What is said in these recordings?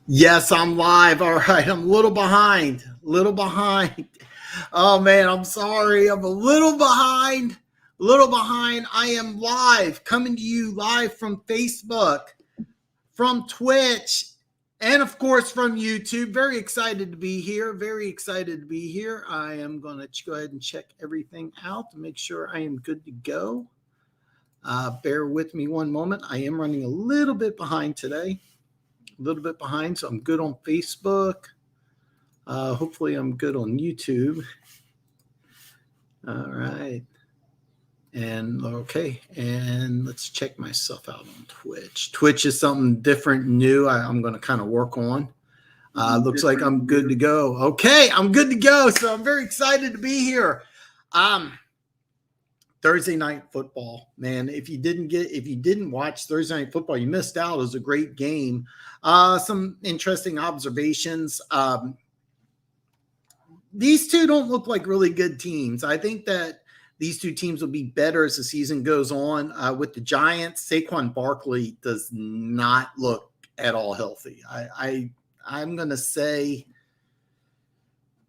Yes, I'm live. All right. I'm a little behind. Little behind. Oh man, I'm sorry. I'm a little behind. Little behind. I am live, coming to you live from Facebook, from Twitch, and of course from YouTube. Very excited to be here. Very excited to be here. I am going to go ahead and check everything out to make sure I am good to go. Bear with me one moment. I am running a little bit behind today. So I'm good on Facebook. Hopefully, I'm good on YouTube. All right. And okay. And let's check myself out on Twitch. Twitch is something different, new. I'm going to kind of work on. Looks like I'm good to go. Okay, I'm good to go. So I'm very excited to be here. Thursday night football, man. If you didn't watch Thursday night football, you missed out. It was a great game. Some interesting observations. These two don't look like really good teams. I think that these two teams will be better as the season goes on. With the Giants, Saquon Barkley does not look at all healthy. I'm going to say,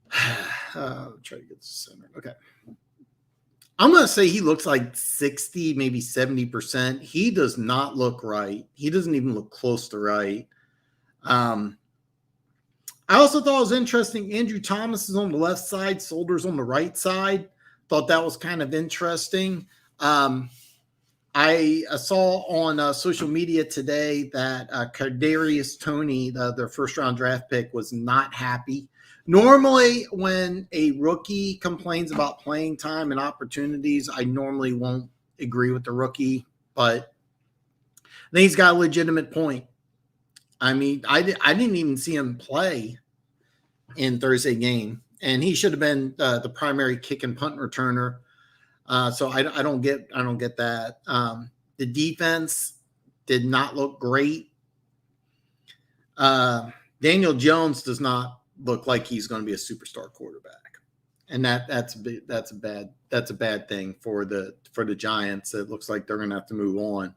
try to get this center. Okay. I'm going to say he looks like 60, maybe 70%. He does not look right. He doesn't even look close to right. I also thought it was interesting. Andrew Thomas is on the left side, Solder's on the right side. Thought that was kind of interesting. I saw on social media today that Kadarius Toney, their first-round draft pick, was not happy. Normally, when a rookie complains about playing time and opportunities, I normally won't agree with the rookie, but I think he's got a legitimate point. I mean, I didn't even see him play in Thursday game, and he should have been the primary kick and punt returner. So I don't get that. The defense did not look great. Daniel Jones does not look like he's going to be a superstar quarterback, and that's a bad thing for the Giants. It looks like they're going to have to move on.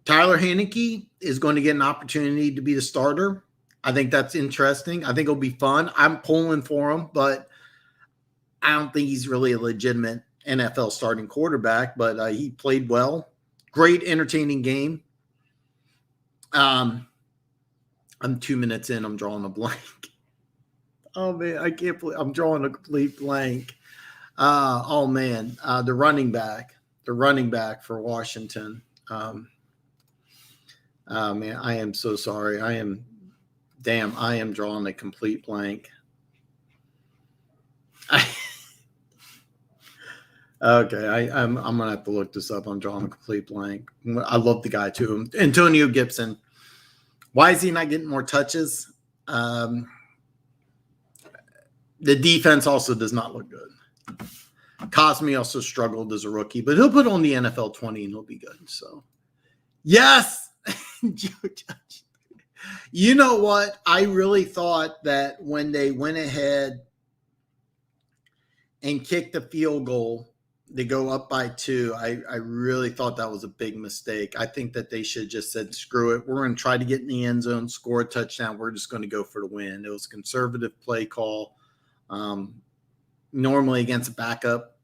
Tyler Heinicke is going to get an opportunity to be the starter. I think that's interesting. I think it'll be fun. I'm pulling for him, but I don't think he's really a legitimate NFL starting quarterback, but he played well. Great, entertaining game. I'm 2 minutes in. I'm drawing a blank. Oh, man, I can't believe I'm drawing a complete blank. The running back for Washington. Man, I am so sorry. I am drawing a complete blank. Okay, I'm gonna have to look this up. I'm drawing a complete blank. I love the guy too, Antonio Gibson. Why is he not getting more touches? The defense also does not look good. Cosme also struggled as a rookie, but he'll put on the NFL 20 and he'll be good. So, yes, you know what? I really thought that when they went ahead and kicked the field goal, they go up by 2. I really thought that was a big mistake. I think that they should have just said, screw it. We're going to try to get in the end zone, score a touchdown. We're just going to go for the win. It was a conservative play call. Normally against a backup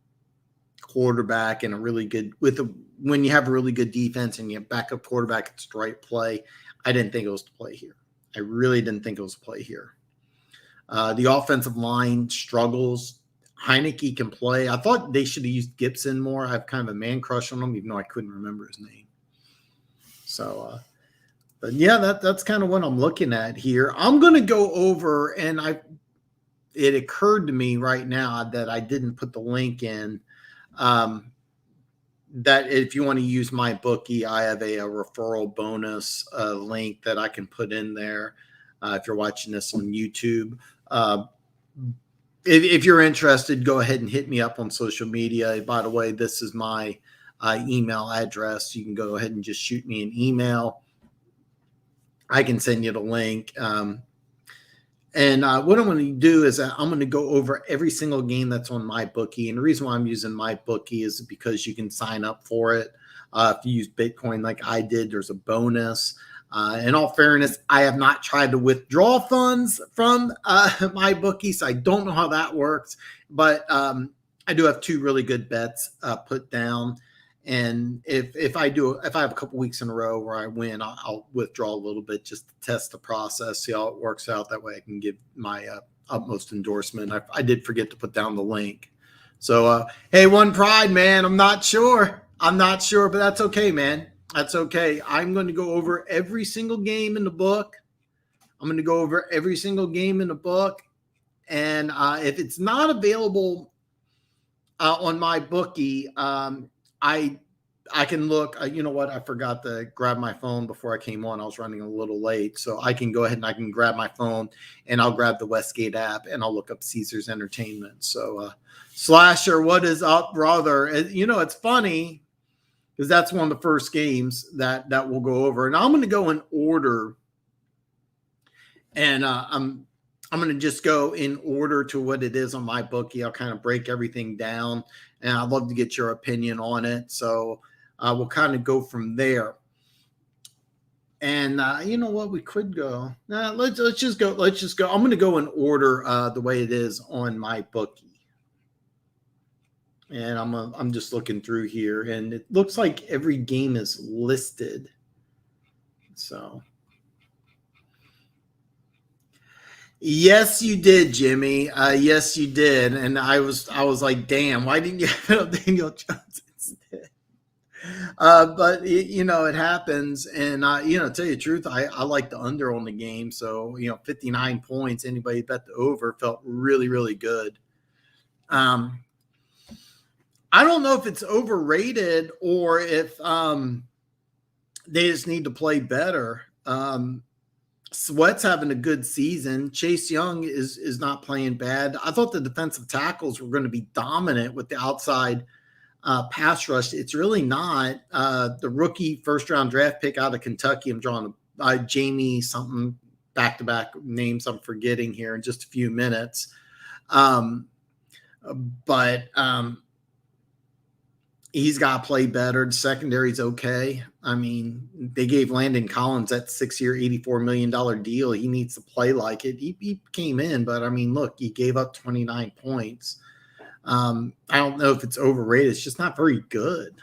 quarterback and when you have a really good defense and you have backup quarterback, it's the right play. I didn't think it was the play here. I really didn't think it was the play here. The offensive line struggles. Heinicke can play. I thought they should have used Gibson more. I have kind of a man crush on him, even though I couldn't remember his name. So, but yeah, that's kind of what I'm looking at here. I'm going to go over, and it occurred to me right now that I didn't put the link in. That if you want to use my bookie, I have a referral bonus link that I can put in there if you're watching this on YouTube. If you're interested, go ahead and hit me up on social media. By the way, this is my email address. You can go ahead and just shoot me an email. I can send you the link. And what I'm going to do is I'm going to go over every single game that's on my bookie. And the reason why I'm using my bookie is because you can sign up for it. If you use Bitcoin like I did, there's a bonus. In all fairness, I have not tried to withdraw funds from my bookie, so I don't know how that works. But I do have two really good bets put down, and if I have a couple weeks in a row where I win, I'll withdraw a little bit just to test the process, see how it works out. That way, I can give my utmost endorsement. I did forget to put down the link. So hey, One Pride, man, I'm not sure, but that's okay, man. That's okay. I'm going to go over every single game in the book. And if it's not available on my bookie, I can look. You know what? I forgot to grab my phone before I came on. I was running a little late, so I can go ahead and I can grab my phone and I'll grab the Westgate app and I'll look up Caesars Entertainment. So, Slasher, what is up, brother? It's funny because that's one of the first games that we'll go over, and I'm going to go in order, and I'm going to just go in order to what it is on my bookie. I'll kind of break everything down, and I'd love to get your opinion on it. So we'll kind of go from there. And you know what? We could go. Let's just go. I'm going to go in order the way it is on my bookie. And I'm just looking through here, and it looks like every game is listed. So, yes, you did, Jimmy. Yes, you did. And I was like, damn, why didn't you have Daniel Jones instead? But it happens. And tell you the truth, I like the under on the game. So 59 points. Anybody bet the over felt really, really good. I don't know if it's overrated or if they just need to play better. Sweat's having a good season. Chase Young is not playing bad. I thought the defensive tackles were going to be dominant with the outside pass rush. It's really not. The rookie first-round draft pick out of Kentucky, I'm drawing Jamie something, back-to-back names I'm forgetting here in just a few minutes. But he's got to play better. The secondary's okay. I mean, they gave Landon Collins that 6-year, $84 million deal. He needs to play like it. He came in, but I mean, look, he gave up 29 points. I don't know if it's overrated. It's just not very good,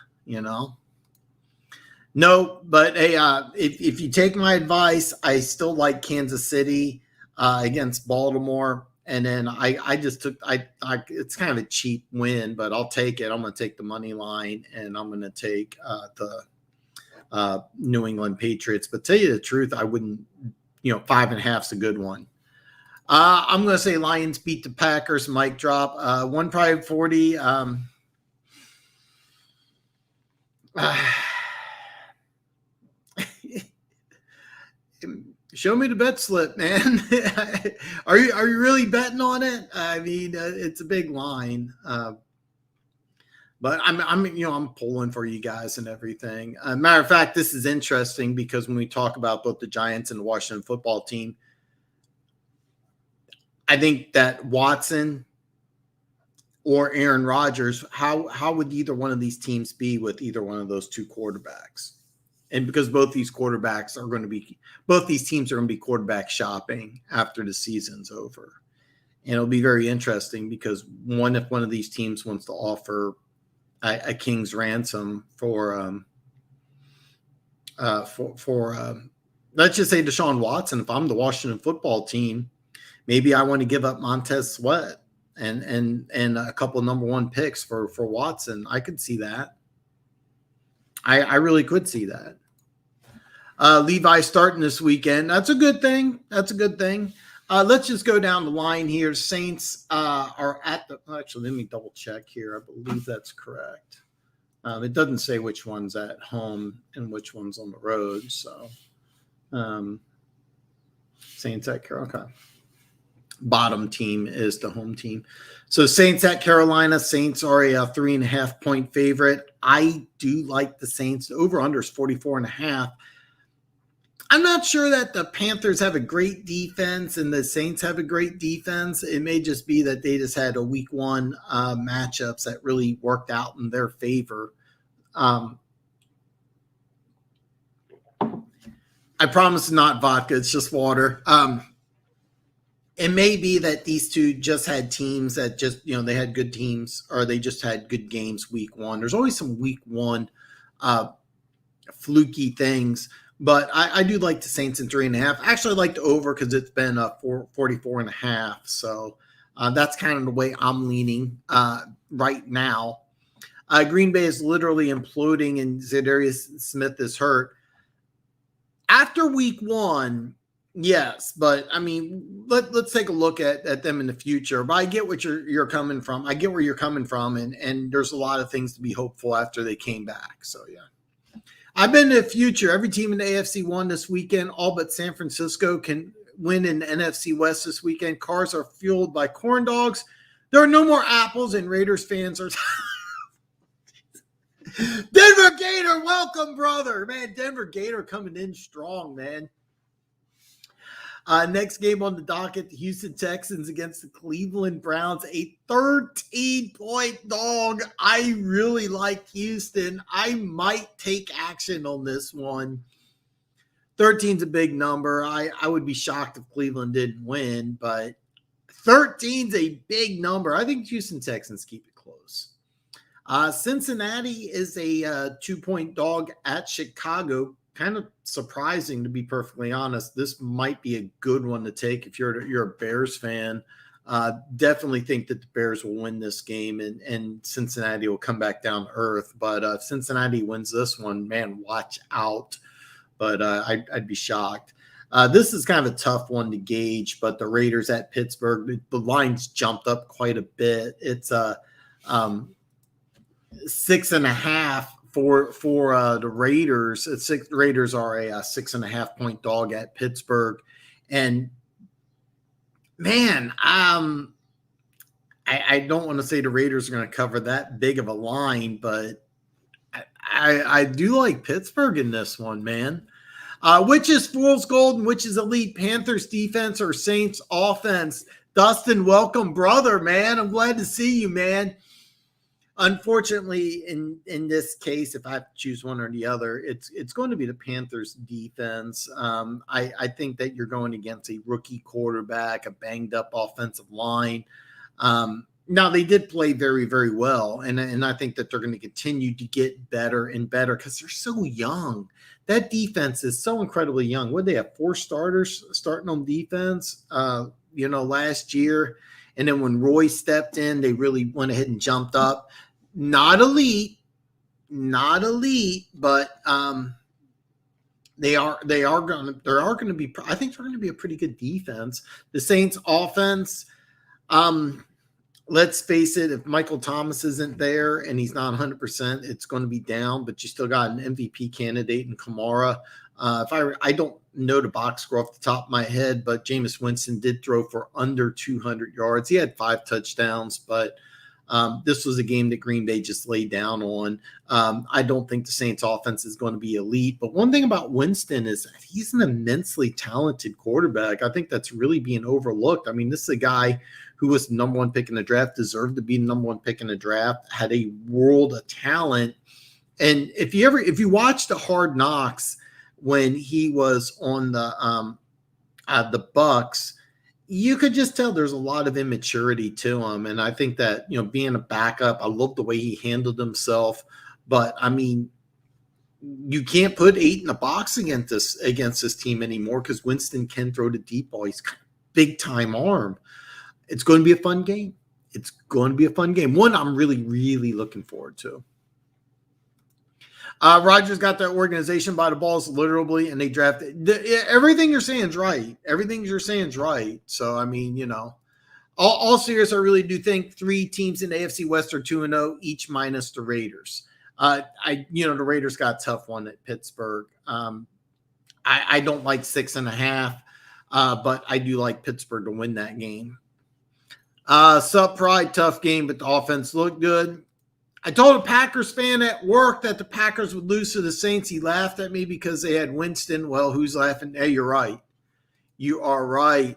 No, but hey, if you take my advice, I still like Kansas City against Baltimore. And then I just took it's kind of a cheap win, but I'll take it. I'm going to take the money line, and I'm going to take the New England Patriots. But tell you the truth, I wouldn't. 5.5 is a good one. I'm going to say Lions beat the Packers. Mic drop. One Pride 40. Show me the bet slip, man. Are you really betting on it? I mean, it's a big line, but I'm pulling for you guys and everything. Matter of fact, this is interesting because when we talk about both the Giants and the Washington football team, I think that Watson or Aaron Rodgers, how would either one of these teams be with either one of those two quarterbacks? And because both these teams are going to be quarterback shopping after the season's over. And it'll be very interesting because if one of these teams wants to offer a king's ransom for let's just say Deshaun Watson, if I'm the Washington football team, maybe I want to give up Montez Sweat and a couple of number one picks for Watson. I could see that. I really could see that. Levi starting this weekend. That's a good thing. Let's just go down the line here. Saints are actually, let me double check here. I believe that's correct. It doesn't say which one's at home and which one's on the road. So Saints at Carolina. Okay. Bottom team is the home team. So Saints at Carolina. Saints are a 3.5 point favorite. I do like the Saints. Over under is 44.5. I'm not sure that the Panthers have a great defense and the Saints have a great defense. It may just be that they just had a week one matchups that really worked out in their favor. I promise not vodka. It's just water. It may be that these two just had teams that just, they had good teams, or they just had good games week one. There's always some week one fluky things, but I do like the Saints in 3.5. Actually, I like the over because it's been 44.5. So that's kind of the way I'm leaning right now. Green Bay is literally imploding, and Zadarius Smith is hurt. After week one, yes, but I mean, let's take a look at them in the future. But I get what you're coming from. I get where you're coming from, and there's a lot of things to be hopeful after they came back. So yeah. I've been to the future. Every team in the AFC won this weekend. All but San Francisco can win in the NFC West this weekend. Cars are fueled by corn dogs. There are no more apples, and Raiders fans are Denver Gator, welcome, brother. Man, Denver Gator coming in strong, man. Next game on the docket, the Houston Texans against the Cleveland Browns, a 13-point dog. I really like Houston. I might take action on this one. 13's a big number. I would be shocked if Cleveland didn't win, but 13's a big number. I think Houston Texans keep it close. Cincinnati is a 2-point dog at Chicago. Kind of surprising, to be perfectly honest. This might be a good one to take if you're a Bears fan. Definitely think that the Bears will win this game, and Cincinnati will come back down to earth. But if Cincinnati wins this one, man, watch out. But I'd be shocked. This is kind of a tough one to gauge, but the Raiders at Pittsburgh, the line's jumped up quite a bit. It's 6.5 for the Raiders. Raiders are a 6.5 point dog at Pittsburgh, and man, I don't want to say the Raiders are going to cover that big of a line, but I do like Pittsburgh in this one, man. Which is fool's gold and which is elite? Panthers defense or Saints offense? Dustin, welcome, brother, man. I'm glad to see you, man. Unfortunately, in this case, if I have to choose one or the other, it's going to be the Panthers defense. I think that you're going against a rookie quarterback, a banged up offensive line. Now, they did play very, very well, and I think that they're going to continue to get better and better because they're so young. That defense is so incredibly young. What, they have 4 starters starting on defense, last year. And then when Roy stepped in, they really went ahead and jumped up. Not elite, but they are going to be. I think they're going to be a pretty good defense. The Saints offense. Let's face it, if Michael Thomas isn't there and he's not 100%, it's going to be down, but you still got an MVP candidate in Kamara. I don't know the box score off the top of my head, but Jameis Winston did throw for under 200 yards. He had 5 touchdowns, but this was a game that Green Bay just laid down on. I don't think the Saints offense is going to be elite, but one thing about Winston is that he's an immensely talented quarterback. I think that's really being overlooked. I mean, this is a guy who was the number 1 pick in the draft, deserved to be the number 1 pick in the draft, had a world of talent. And if you watch the Hard Knocks when he was on the Bucks, you could just tell there's a lot of immaturity to him. And I think that, being a backup, I love the way he handled himself. But I mean, you can't put 8 in the box against this team anymore because Winston can throw the deep ball. He's got a big time arm. It's going to be a fun game. One I'm really, really looking forward to. Rodgers got that organization by the balls literally, and they drafted. Everything you're saying is right. So, I mean, all serious, I really do think 3 teams in the AFC West are 2-0, each minus the Raiders. The Raiders got a tough one at Pittsburgh. I don't like 6.5, but I do like Pittsburgh to win that game. Sup Pride, tough game, but the offense looked good. I told a Packers fan at work that the Packers would lose to the Saints. He laughed at me because they had Winston. Well, who's laughing? Hey, you're right. You are right.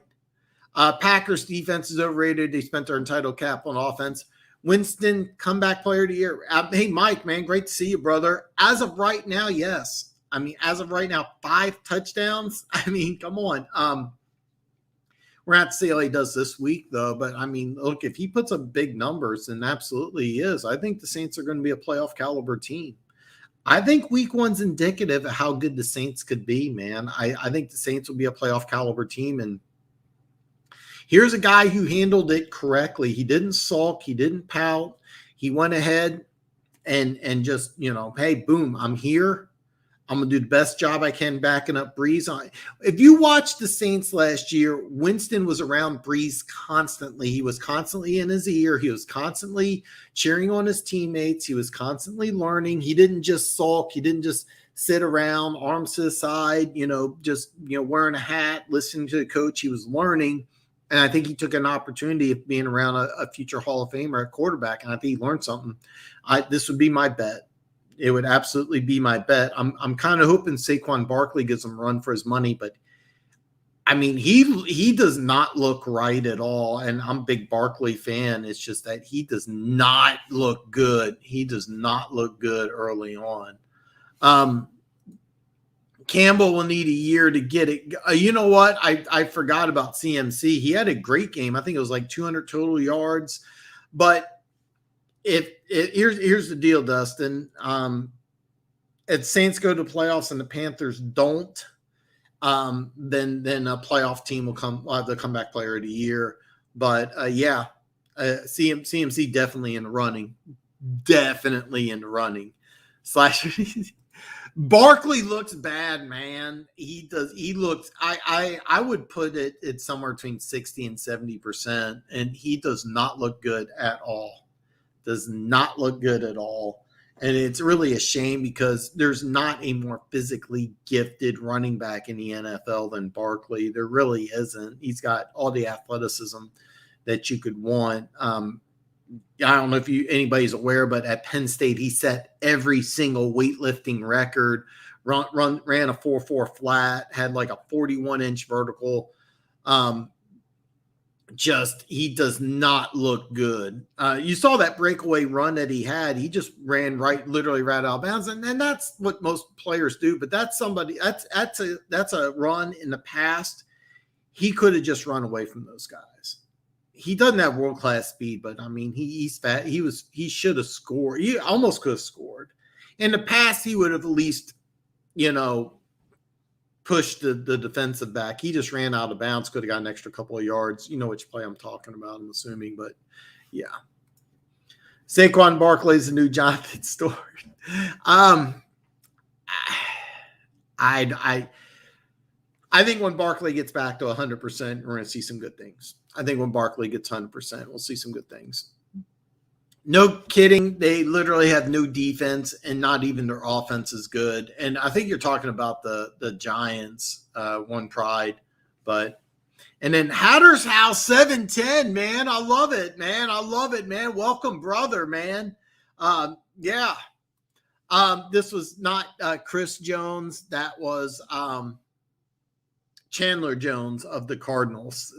Packers defense is overrated. They spent their entitled cap on offense. Winston, comeback player of the year. Hey, Mike, man, great to see you, brother. As of right now, yes. I mean, as of right now, 5 touchdowns. I mean, come on. We're going to have to see how he does this week, though. But, I mean, look, if he puts up big numbers, then absolutely he is. I think the Saints are going to be a playoff caliber team. I think week 1's indicative of how good the Saints could be, man. I think the Saints will be a playoff caliber team. And here's a guy who handled it correctly. He didn't sulk. He didn't pout. He went ahead and just, hey, boom, I'm here. I'm going to do the best job I can backing up Breeze. If you watched the Saints last year, Winston was around Breeze constantly. He was constantly in his ear. He was constantly cheering on his teammates. He was constantly learning. He didn't just sulk. He didn't just sit around, arms to the side, just wearing a hat, listening to the coach. He was learning. And I think he took an opportunity of being around a future Hall of Famer at quarterback. And I think he learned something. This would be my bet. It would absolutely be my bet. I'm kind of hoping Saquon Barkley gets him run for his money, but I mean, he does not look right at all. And I'm a big Barkley fan. It's just that he does not look good. He does not look good early on. Campbell will need a year to get it. You know what? I forgot about CMC. He had a great game. I think it was like 200 total yards, but here's the deal, Dustin. If Saints go to playoffs and the Panthers don't, then a playoff team will have the comeback player of the year. But CMC definitely in the running, Barkley looks bad, man. He does. He looks. I would put it somewhere between 60 and 70%, and he does not look good at all. Does not look good at all. And it's really a shame because there's not a more physically gifted running back in the NFL than Barkley. There really isn't. He's got all the athleticism that you could want. I don't know if anybody's aware, but at Penn State, he set every single weightlifting record, ran a 4.4 flat, had like a 41-inch vertical. He does not look good. You saw that breakaway run that he had. He just ran literally right out of bounds. And that's what most players do. But that's a run in the past. He could have just run away from those guys. He doesn't have world-class speed, but I mean, he's fat. He should have scored. He almost could have scored. In the past, he would have at least, pushed the defensive back. He just ran out of bounds, could have got an extra couple of yards. You know which play I'm talking about, I'm assuming, but yeah. Saquon Barkley is the new Jonathan Stewart. I think when Barkley gets back to 100%, we're going to see some good things. I think when Barkley gets 100%, we'll see some good things. No kidding. They literally have no defense, and not even their offense is good. And I think you're talking about the Giants, one pride. And then Hatter's House 710, man. I love it, man. Welcome, brother, man. This was not Chris Jones. That was Chandler Jones of the Cardinals.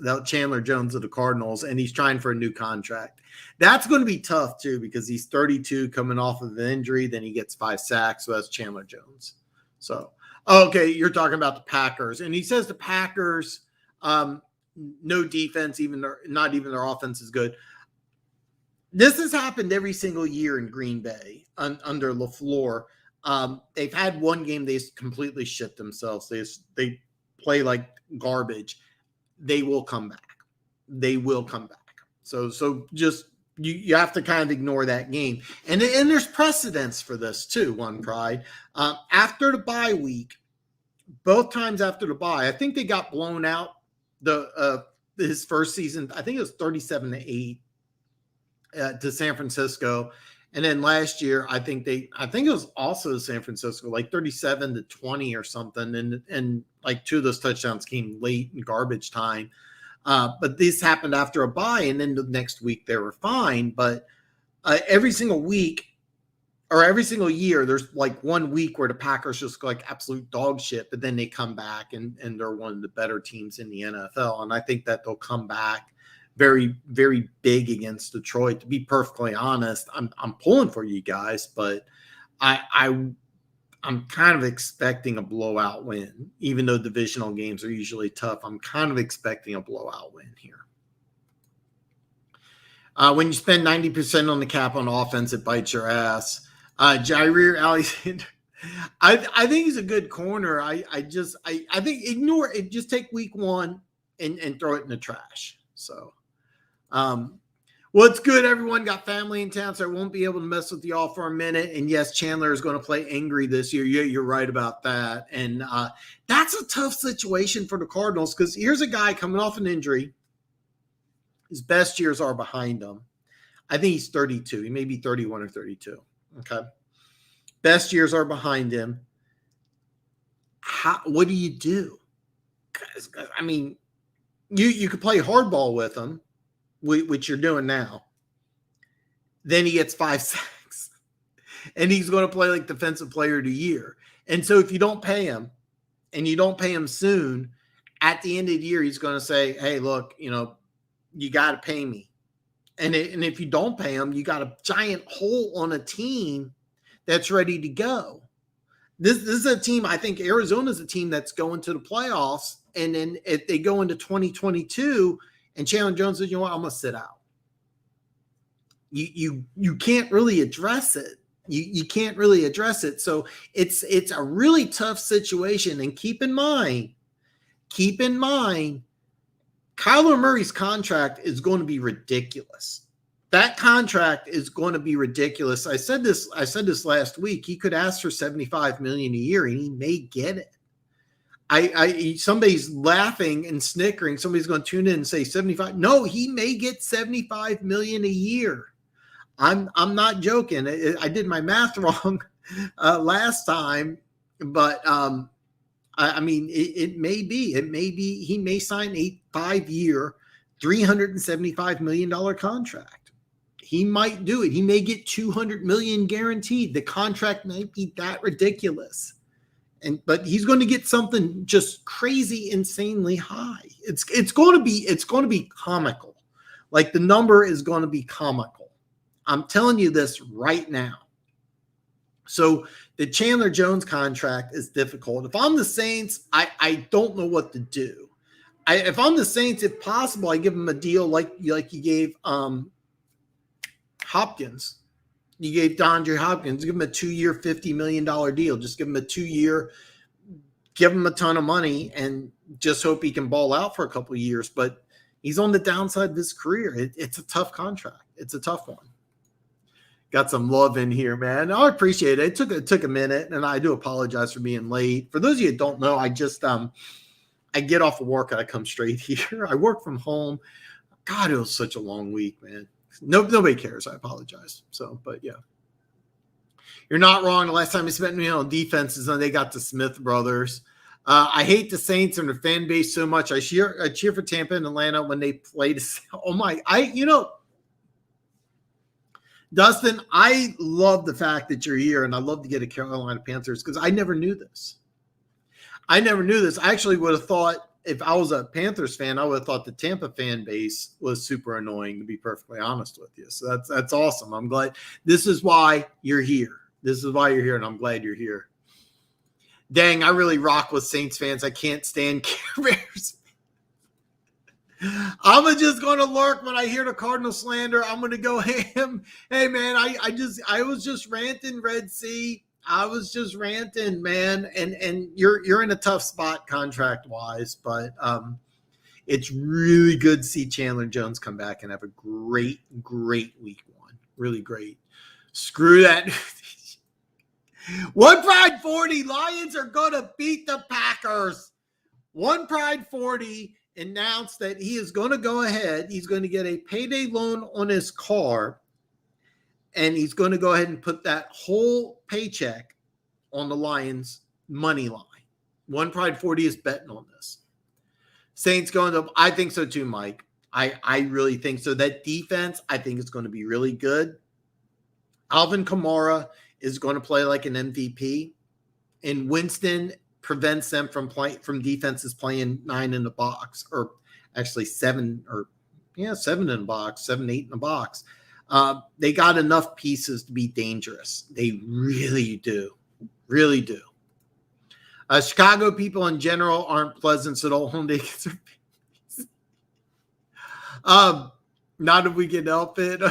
And he's trying for a new contract. That's going to be tough, too, because he's 32 coming off of an injury. Then he gets 5 sacks. So that's Chandler Jones. So, okay, you're talking about the Packers. And he says the Packers, no defense, not even their offense is good. This has happened every single year in Green Bay under LaFleur. They've had one game they completely shit themselves. They play like garbage. They will come back. So just you have to kind of ignore that game. And there's precedence for this too, one pride. After the bye week, both times after the bye, I think they got blown out his first season. I think it was 37-8 to San Francisco. And then last year, I think it was also San Francisco, like 37-20 or something. And like 2 of those touchdowns came late in garbage time. But this happened after a bye, and then the next week they were fine. But every single week or every single year, there's like 1 week where the Packers just go like absolute dog shit, but then they come back and they're one of the better teams in the NFL. And I think that they'll come back very, very big against Detroit. To be perfectly honest, I'm pulling for you guys, but I I'm kind of expecting a blowout win, even though divisional games are usually tough. I'm kind of expecting a blowout win here. When you spend 90% on the cap on offense, it bites your ass. Jair Alexander, I think he's a good corner. I think ignore it. Just take week one and throw it in the trash. So, well, it's good. Everyone got family in town, so I won't be able to mess with y'all for a minute. And yes, Chandler is going to play angry this year. Yeah, you're right about that. And that's a tough situation for the Cardinals because here's a guy coming off an injury. His best years are behind him. I think he's 32. He may be 31 or 32. Okay. Best years are behind him. What do you do? I mean, you could play hardball with him, which you're doing now. Then he gets 5 sacks. And he's going to play like defensive player of the year. And so if you don't pay him, and you don't pay him soon, at the end of the year, he's going to say, hey, look, you got to pay me. And if you don't pay him, you got a giant hole on a team that's ready to go. This is a team, I think Arizona's a team that's going to the playoffs. And then if they go into 2022 and Chandler Jones says, you know what, I'm going to sit out. You can't really address it. You can't really address it. So it's a really tough situation. And keep in mind, Kyler Murray's contract is going to be ridiculous. That contract is going to be ridiculous. I said this last week. He could ask for $75 million a year, and he may get it. Somebody's laughing and snickering. Somebody's going to tune in and say 75. No, he may get $75 million a year. I'm not joking. I did my math wrong last time, but I mean, it may be. He may sign a 5-year, $375 million contract. He might do it. He may get $200 million guaranteed. The contract might be that ridiculous, but he's going to get something just crazy, insanely high. It's going to be comical. Like the number is going to be comical. I'm telling you this right now. So the Chandler Jones contract is difficult. If I'm the Saints, I don't know what to do. If I'm the Saints, if possible, I give him a deal like you gave Hopkins. You gave DeAndre Hopkins. Give him a 2-year, $50 million deal. Just give him a 2-year, give him a ton of money, and just hope he can ball out for a couple of years. But he's on the downside of his career. It's a tough contract. It's a tough one. Got some love in here, man. I appreciate it. It took a minute, and I do apologize for being late. For those of you who don't know, I just I get off of work and I come straight here. I work from home. God, it was such a long week, man. Nobody cares. I apologize. So, but yeah, you're not wrong. The last time I spent on defenses, and they got the Smith brothers. I hate the Saints and their fan base so much. I cheer for Tampa and Atlanta when they played. Oh my, Dustin, I love the fact that you're here, and I love to get a Carolina Panthers because I never knew this. I actually would have thought if I was a Panthers fan, I would have thought the Tampa fan base was super annoying, to be perfectly honest with you. So that's awesome. I'm glad. This is why you're here. And I'm glad you're here. Dang, I really rock with Saints fans. I can't stand Care Bears. I'm just going to lurk when I hear the Cardinal slander. I'm going to go ham. Hey, man, I was just ranting, Red Sea. I was just ranting, man. And you're in a tough spot contract-wise, but it's really good to see Chandler Jones come back and have a great, great week one. Really great. Screw that. One Pride 40, Lions are going to beat the Packers. One Pride 40 announced that he is going to go ahead. He's going to get a payday loan on his car, and he's going to go ahead and put that whole paycheck on the Lions money line. One Pride 40 is betting on this. Saints going to, I think so too, Mike. I really think so. That defense, I think is going to be really good. Alvin Kamara is going to play like an MVP, and Winston prevents them from defenses playing 9 in the box, or actually 7 in the box, 7, 8 in the box. They got enough pieces to be dangerous. They really do. Really do. Chicago people in general aren't pleasant, so don't hold against their families. Not if we can help it.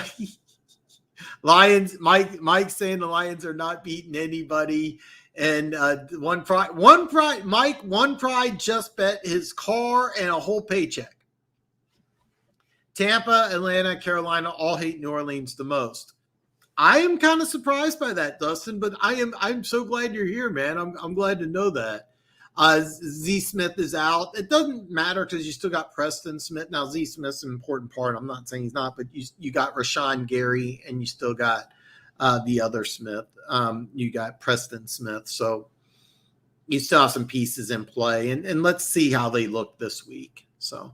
Lions, Mike saying the Lions are not beating anybody. And one pride, Mike, one pride just bet his car and a whole paycheck. Tampa, Atlanta, Carolina all hate New Orleans the most. I am kind of surprised by that, Dustin, but I'm so glad you're here, man. I'm glad to know that. Z Smith is out. It doesn't matter because you still got Preston Smith. Now, Z Smith's an important part. I'm not saying he's not, but you got Rashawn Gary and you still got the other Smith. You got Preston Smith. So you still have some pieces in play. And let's see how they look this week. So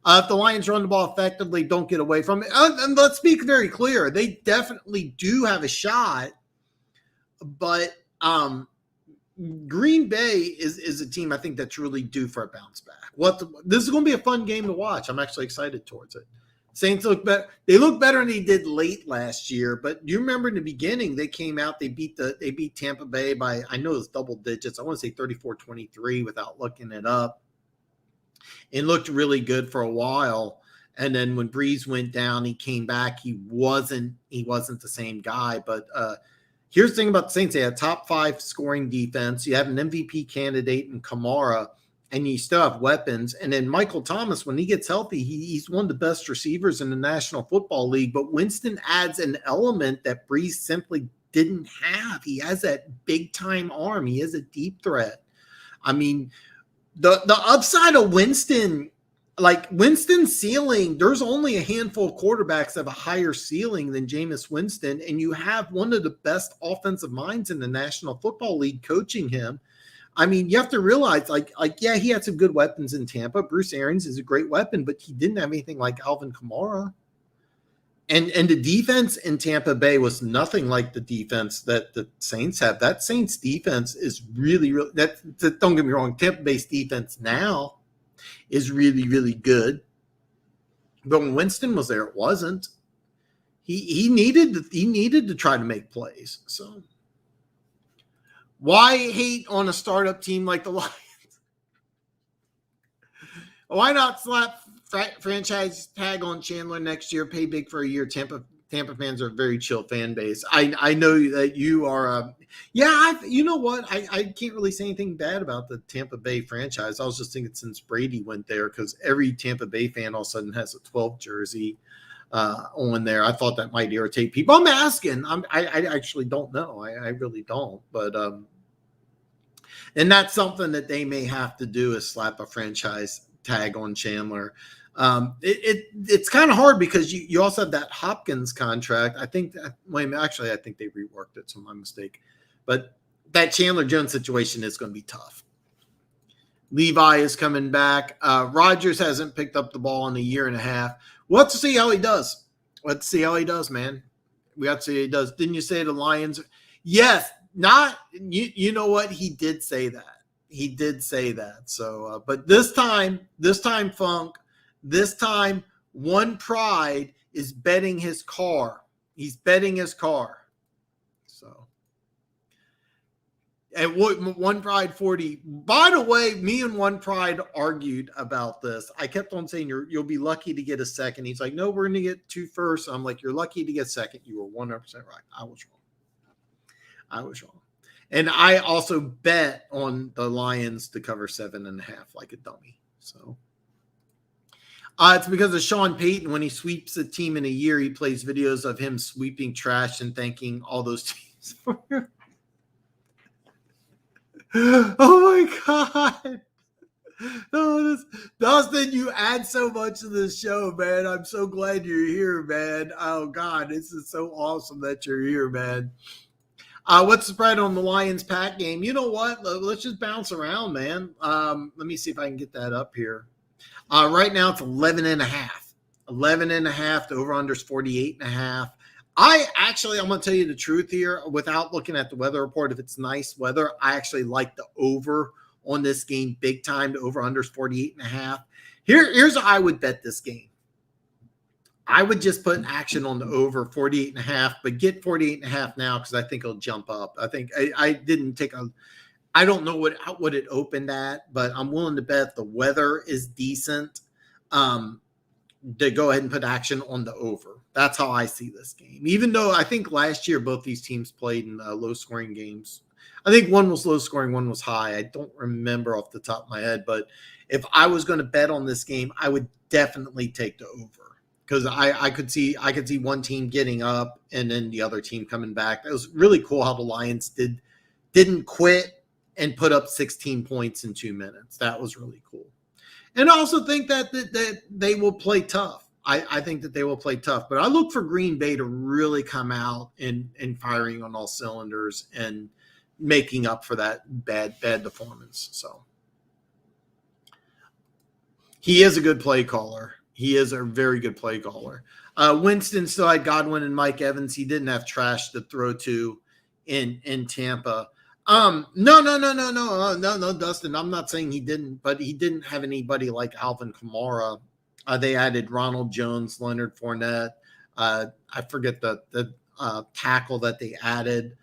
if the Lions run the ball effectively, don't get away from it. And let's be very clear. They definitely do have a shot. But Green Bay is a team I think that's really due for a bounce back. This is going to be a fun game to watch. I'm actually excited towards it. Saints look better. They look better than they did late last year. But do you remember in the beginning they came out, they beat Tampa Bay by, I know it was double digits. I want to say 34-23 without looking it up. It looked really good for a while. And then when Breeze went down, he came back. He wasn't the same guy. But here's the thing about the Saints. They had a top 5 scoring defense. You have an MVP candidate in Kamara, and you still have weapons. And then Michael Thomas, when he gets healthy, he's one of the best receivers in the National Football League. But Winston adds an element that Breeze simply didn't have. He has that big-time arm. He is a deep threat. I mean, the upside of Winston, like Winston's ceiling, there's only a handful of quarterbacks that have a higher ceiling than Jameis Winston, and you have one of the best offensive minds in the National Football League coaching him. I mean, you have to realize, yeah, he had some good weapons in Tampa. Bruce Arians is a great weapon, but he didn't have anything like Alvin Kamara. And the defense in Tampa Bay was nothing like the defense that the Saints have. That Saints defense is really, really don't get me wrong, Tampa Bay's defense now is really, really good. But when Winston was there, it wasn't. He needed to try to make plays. So why hate on a startup team like the Lions? Why not slap franchise tag on Chandler next year, pay big for a year? Tampa fans are a very chill fan base. I know that you are. You know what? I can't really say anything bad about the Tampa Bay franchise. I was just thinking since Brady went there, because every Tampa Bay fan all of a sudden has a 12 jersey on there. I thought that might irritate people. I'm asking. I actually don't know. I really don't. But and that's something that they may have to do, is slap a franchise tag on Chandler. It's kind of hard because you also have that Hopkins contract. I think I think they reworked it, so my mistake. But that Chandler Jones situation is going to be tough. Levi is coming back. Rodgers hasn't picked up the ball in a year and a half. We'll have to see how he does. Let's see how he does, man. We have to see how he does. Didn't you say the Lions? Yes. Not you know what? He did say that. He did say that. So, but this time, Funk, this time, One Pride is betting his car. He's betting his car. So, and One Pride 40. By the way, me and One Pride argued about this. I kept on saying you'll be lucky to get a second. He's like, no, we're going to get 2 first. I'm like, you're lucky to get second. You were 100% right. I was wrong. And I also bet on the Lions to cover 7.5 like a dummy. So it's because of Sean Payton. When he sweeps a team in a year, he plays videos of him sweeping trash and thanking all those teams for him. Oh my God. Oh, Dustin, you add so much to this show, man. I'm so glad you're here, man. Oh God, this is so awesome that you're here, man. What's the spread on the Lions-Pack game? You know what? Let's just bounce around, man. Let me see if I can get that up here. Right now, it's 11.5. 11.5. The over-under is 48.5. I'm going to tell you the truth here. Without looking at the weather report, if it's nice weather, I actually like the over on this game big time. The over-under is 48.5. Here's how I would bet this game. I would just put action on the over 48.5, but get 48.5 now because I think it'll jump up. I think I didn't take a. I don't know what it opened at, but I'm willing to bet the weather is decent. To go ahead and put action on the over. That's how I see this game. Even though I think last year both these teams played in low scoring games. I think one was low scoring, one was high. I don't remember off the top of my head, but if I was going to bet on this game, I would definitely take the over because I could see one team getting up and then the other team coming back. It was really cool how the Lions didn't quit and put up 16 points in 2 minutes. That was really cool. And I also think that they will play tough. I think that they will play tough. But I look for Green Bay to really come out and firing on all cylinders and making up for that bad performance. So he is a good play caller. He is a very good play caller. Winston still had Godwin and Mike Evans. He didn't have trash to throw to in Tampa. No, Dustin. I'm not saying he didn't, but he didn't have anybody like Alvin Kamara. They added Ronald Jones, Leonard Fournette. I forget the tackle that they added.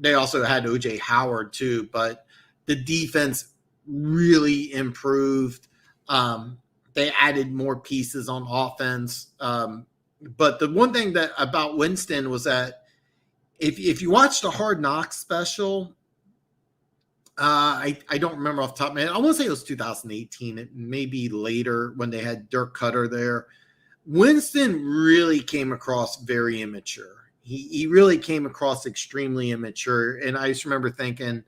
They also had OJ Howard too, but the defense really improved. They added more pieces on offense. But the one thing that about Winston was that if you watch the Hard Knocks special, I don't remember off the top of my head. I want to say it was 2018. It may be later when they had Dirk Cutter there. Winston really came across very immature. He really came across extremely immature. And I just remember thinking,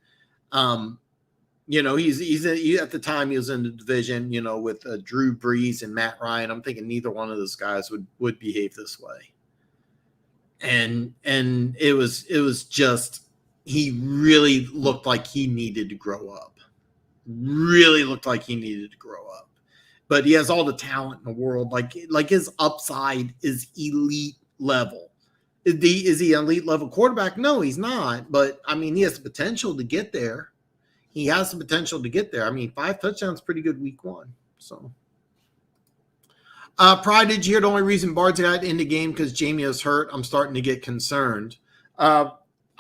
he's at the time he was in the division, with Drew Brees and Matt Ryan. I'm thinking neither one of those guys would behave this way. And it was just, he really looked like he needed to grow up. But he has all the talent in the world. Like his upside is elite level. Is he an elite level quarterback? No, he's not. But I mean, he has the potential to get there. 5 touchdowns, pretty good week 1. So. Pride, did you hear the only reason Barnes got in the game because Jamie was hurt? I'm starting to get concerned. Are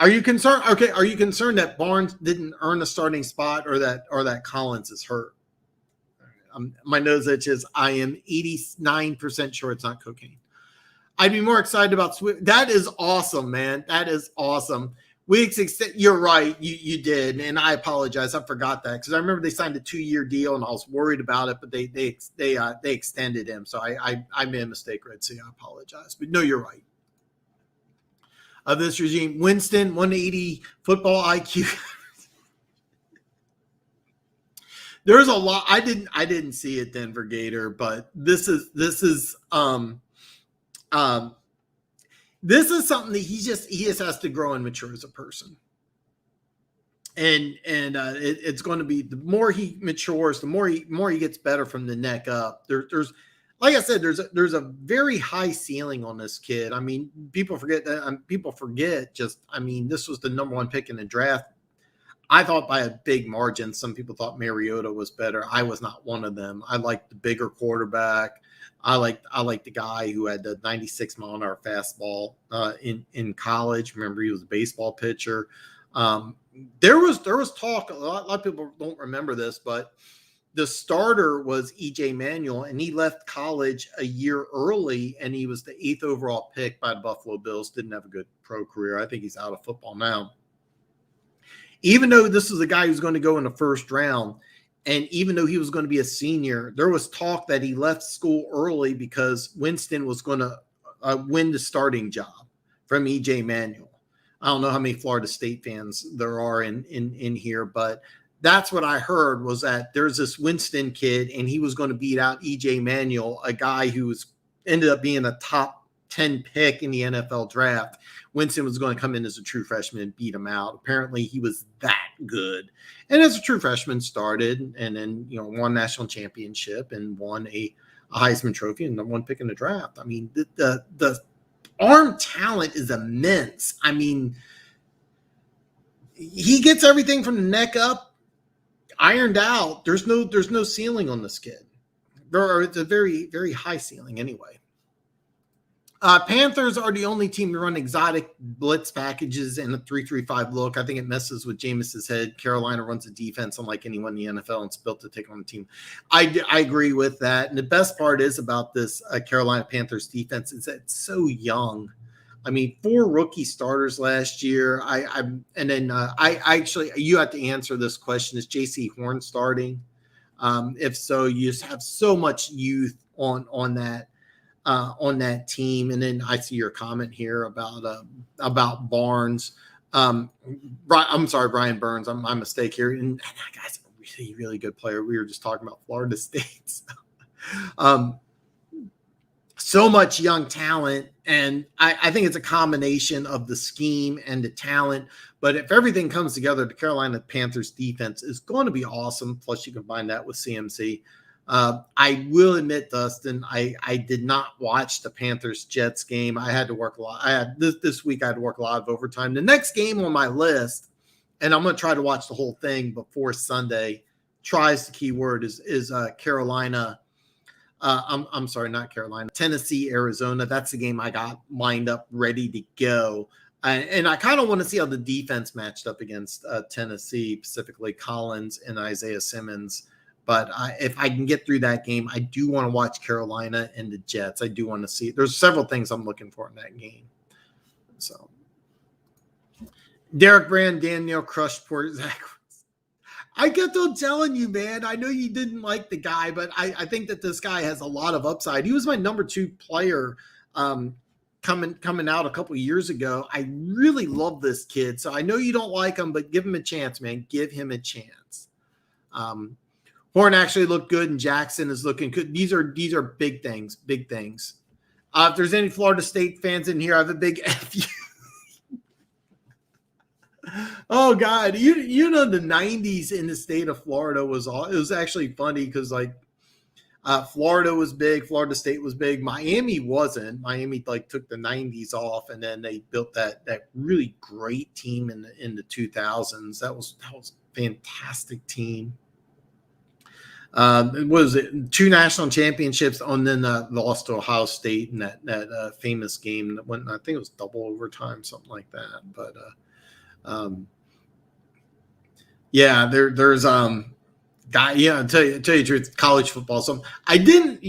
you concerned? Okay, are you concerned that Barnes didn't earn a starting spot or that Collins is hurt? My nose itches. I am 89% sure it's not cocaine. I'd be more excited about Swift. That is awesome, man. That is awesome. Weeks extend. You're right. You did, and I apologize. I forgot that because I remember they signed a 2-year deal, and I was worried about it, but they extended him. So I made a mistake, Red Sea. I apologize, but no, you're right. Of this regime, Winston 180 football IQ. There's a lot. I didn't see it, Denver Gator, but this is something that he just has to grow and mature as a person. And it's going to be, the more he matures, the more he gets better from the neck up. There's like I said, there's a very high ceiling on this kid. I mean, people forget that. This was the number 1 pick in the draft. I thought by a big margin. Some people thought Mariota was better. I was not one of them. I liked the bigger quarterback. I liked the guy who had the 96 mile an hour fastball in college. Remember, he was a baseball pitcher. There was talk. A lot of people don't remember this, but the starter was E.J. Manuel, and he left college a year early, and he was the 8th overall pick by the Buffalo Bills. Didn't have a good pro career. I think he's out of football now. Even though this was a guy who's going to go in the first round, and even though he was going to be a senior, there was talk that he left school early because Winston was going to win the starting job from E.J. Manuel. I don't know how many Florida State fans there are in here, but that's what I heard, was that there's this Winston kid, and he was going to beat out E.J. Manuel, a guy who ended up being a top 10 pick in the NFL draft. Winston was going to come in as a true freshman and beat him out. Apparently he was that good. And as a true freshman started, and then, won national championship and won a Heisman Trophy and number 1 pick in the draft. I mean, the arm talent is immense. I mean, he gets everything from the neck up ironed out. There's no ceiling on this kid. It's a very, very high ceiling anyway. Panthers are the only team to run exotic blitz packages in a 3-3-5 look. I think it messes with Jameis's head. Carolina runs a defense unlike anyone in the NFL and it's built to take on the team. I agree with that. And the best part is about this Carolina Panthers defense is that it's so young. I mean, 4 rookie starters last year. I actually, you have to answer this question: is J.C. Horn starting? If so, you just have so much youth on that team. And then I see your comment here about Barnes. I'm sorry, Brian Burns. My mistake here. And that guy's a really, really good player. We were just talking about Florida State. So much young talent, and I think it's a combination of the scheme and the talent. But if everything comes together, the Carolina Panthers defense is going to be awesome. Plus, you combine that with CMC. I will admit, Dustin, I did not watch the Panthers-Jets game. I had to work a lot. This week I had to work a lot of overtime. The next game on my list, and I'm going to try to watch the whole thing before Sunday. Tries the key word is Carolina. I'm sorry, not Carolina. Tennessee, Arizona. That's the game I got lined up, ready to go. And I kind of want to see how the defense matched up against Tennessee, specifically Collins and Isaiah Simmons. But if I can get through that game, I do want to watch Carolina and the Jets. I do want to see. There's several things I'm looking for in that game. So, Derek Brand, Daniel crushed poor Zach. I kept on telling you, man. I know you didn't like the guy, but I think that this guy has a lot of upside. He was my number 2 player coming out a couple of years ago. I really love this kid. So I know you don't like him, but give him a chance, man. Give him a chance. Horn actually looked good, and Jackson is looking good. These are big things, big things. If there's any Florida State fans in here, I have a big F you. Oh God, you know the 90s in the state of Florida it was actually funny because like Florida was big, Florida State was big. Miami wasn't. Miami like took the 90s off, and then they built that really great team in the 2000s. That was a fantastic team. What was it? 2 national championships, and then lost to Ohio State in that famous game that went. I think it was double overtime, something like that. But yeah, there's guy. Yeah, tell you the truth, college football. So I didn't,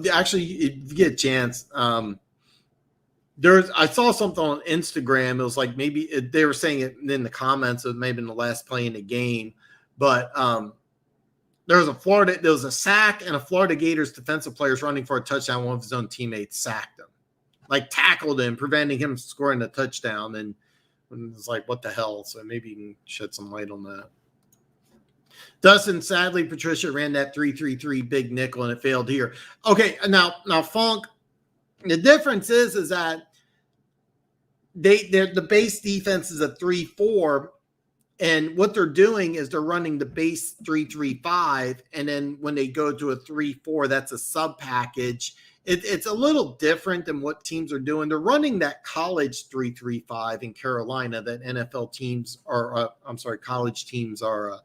actually, if you get a chance, I saw something on Instagram. It was like they were saying it in the comments of maybe in the last play in the game, but there was a sack, and a Florida Gators defensive player was running for a touchdown. One of his own teammates sacked him, like tackled him, preventing him scoring a touchdown. And it's like, what the hell? So maybe you can shed some light on that. Dustin, sadly, Patricia ran that 3-3-3 big nickel, and it failed here. Okay, now Funk, the difference is that the base defense is a 3-4. And what they're doing is they're running the base 3-3-5, and then when they go to a 3-4, that's a sub package. It's a little different than what teams are doing. They're running that college 3-3-5 in Carolina that NFL teams are. College teams are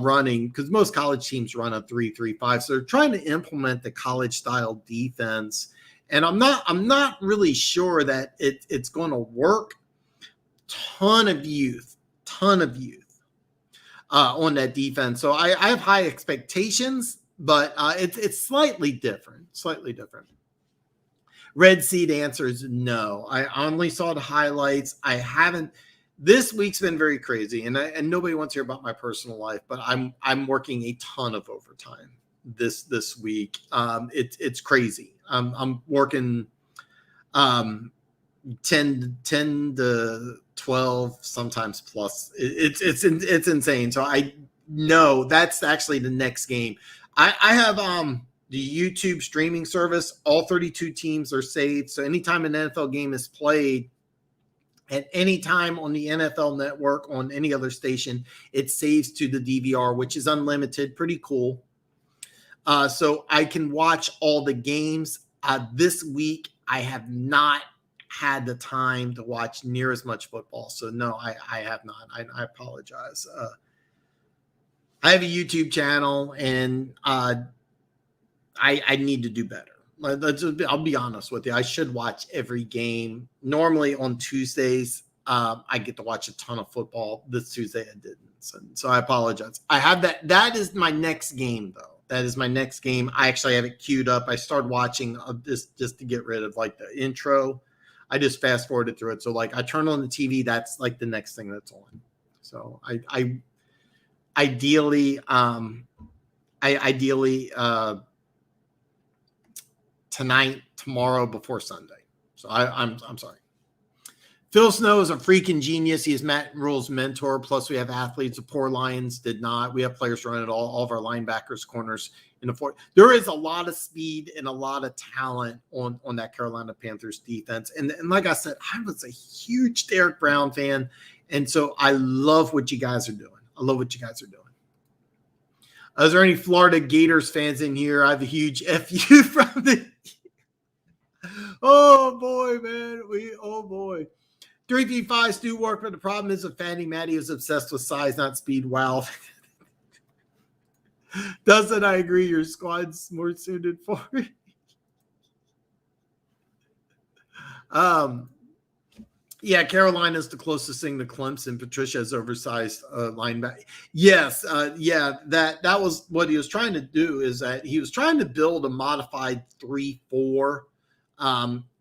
running, because most college teams run a 3-3-5. So they're trying to implement the college style defense, and I'm not really sure that it's going to work. Ton of youth on that defense. So I have high expectations, but it's slightly different. Red Seed answers no. I only saw the highlights. I haven't. This week's been very crazy, and nobody wants to hear about my personal life, but I'm working a ton of overtime this week. It's crazy. I'm working 10 to 12, sometimes plus. It's insane. So I know that's actually the next game. I have the YouTube streaming service. All 32 teams are saved. So anytime an NFL game is played at any time on the NFL Network, on any other station, it saves to the DVR, which is unlimited. Pretty cool. So I can watch all the games. This week, I have not had the time to watch near as much football. So no, I have not. I apologize. I have a YouTube channel, and I need to do better. I'll be honest with you. I should watch every game. Normally on Tuesdays, I get to watch a ton of football. This Tuesday I didn't. So I apologize. I have that. That is my next game, though. That is my next game. I actually have it queued up. I started watching this just to get rid of like the intro. I just fast forwarded through it. So like I turn on the TV, that's like the next thing that's on. So I ideally tonight, tomorrow, before Sunday. So I'm sorry. Phil Snow is a freaking genius. He is Matt Rule's mentor. Plus, we have athletes. The poor Lions did not. We have players running it all of our linebackers, corners in the fourth. There is a lot of speed and a lot of talent on that Carolina Panthers defense. And like I said, I was a huge Derek Brown fan. And so I love what you guys are doing. I love what you guys are doing. Is there any Florida Gators fans in here? I have a huge FU from the – oh, boy, man. Oh, boy. 3v5s do work, but the problem is with Fanny Matty is obsessed with size, not speed. Wow. Doesn't I agree? Your squad's more suited for it. Yeah, Carolina's the closest thing to Clemson. Patricia's oversized linebacker. Yes, that was what he was trying to do. Is that he was trying to build a modified 3-4,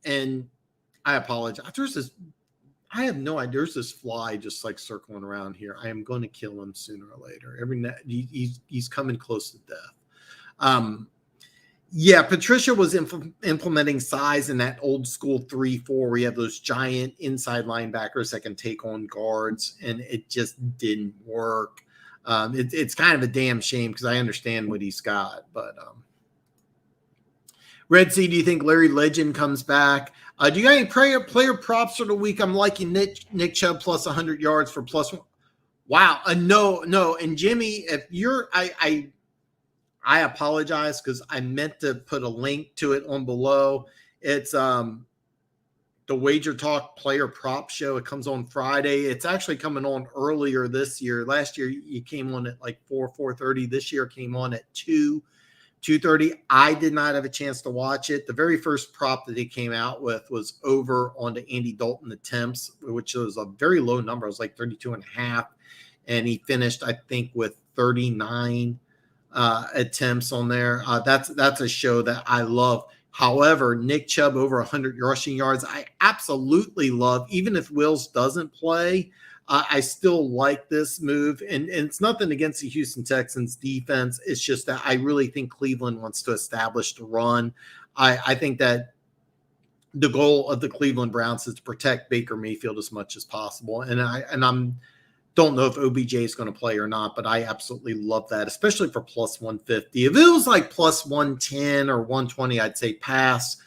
and I apologize. I have no idea. There's this fly just like circling around here. I am going to kill him sooner or later. He's coming close to death. Yeah, Patricia was implementing size in that old school 3-4 where you have those giant inside linebackers that can take on guards, and it just didn't work. It's kind of a damn shame because I understand what he's got. But Red Sea, do you think Larry Legend comes back? Do you got any player props for the week? I'm liking Nick Chubb plus 100 yards for plus one. Wow. No. And Jimmy, if you're, I apologize because I meant to put a link to it on below. It's the Wager Talk Player Prop Show. It comes on Friday. It's actually coming on earlier this year. Last year you came on at like 4:30. This year came on at 2:30. I did not have a chance to watch it. The very first prop that he came out with was over on the Andy Dalton attempts, which was a very low number. It was like 32.5. And he finished, I think, with 39 attempts on there. That's a show that I love. However, Nick Chubb over 100 rushing yards, I absolutely love. Even if Wills doesn't play, I still like this move. And it's nothing against the Houston Texans defense. It's just that I really think Cleveland wants to establish the run. I think that the goal of the Cleveland Browns is to protect Baker Mayfield as much as possible. And I'm don't know if OBJ is going to play or not, but I absolutely love that, especially for plus 150. If it was like plus 110 or 120, I'd say pass.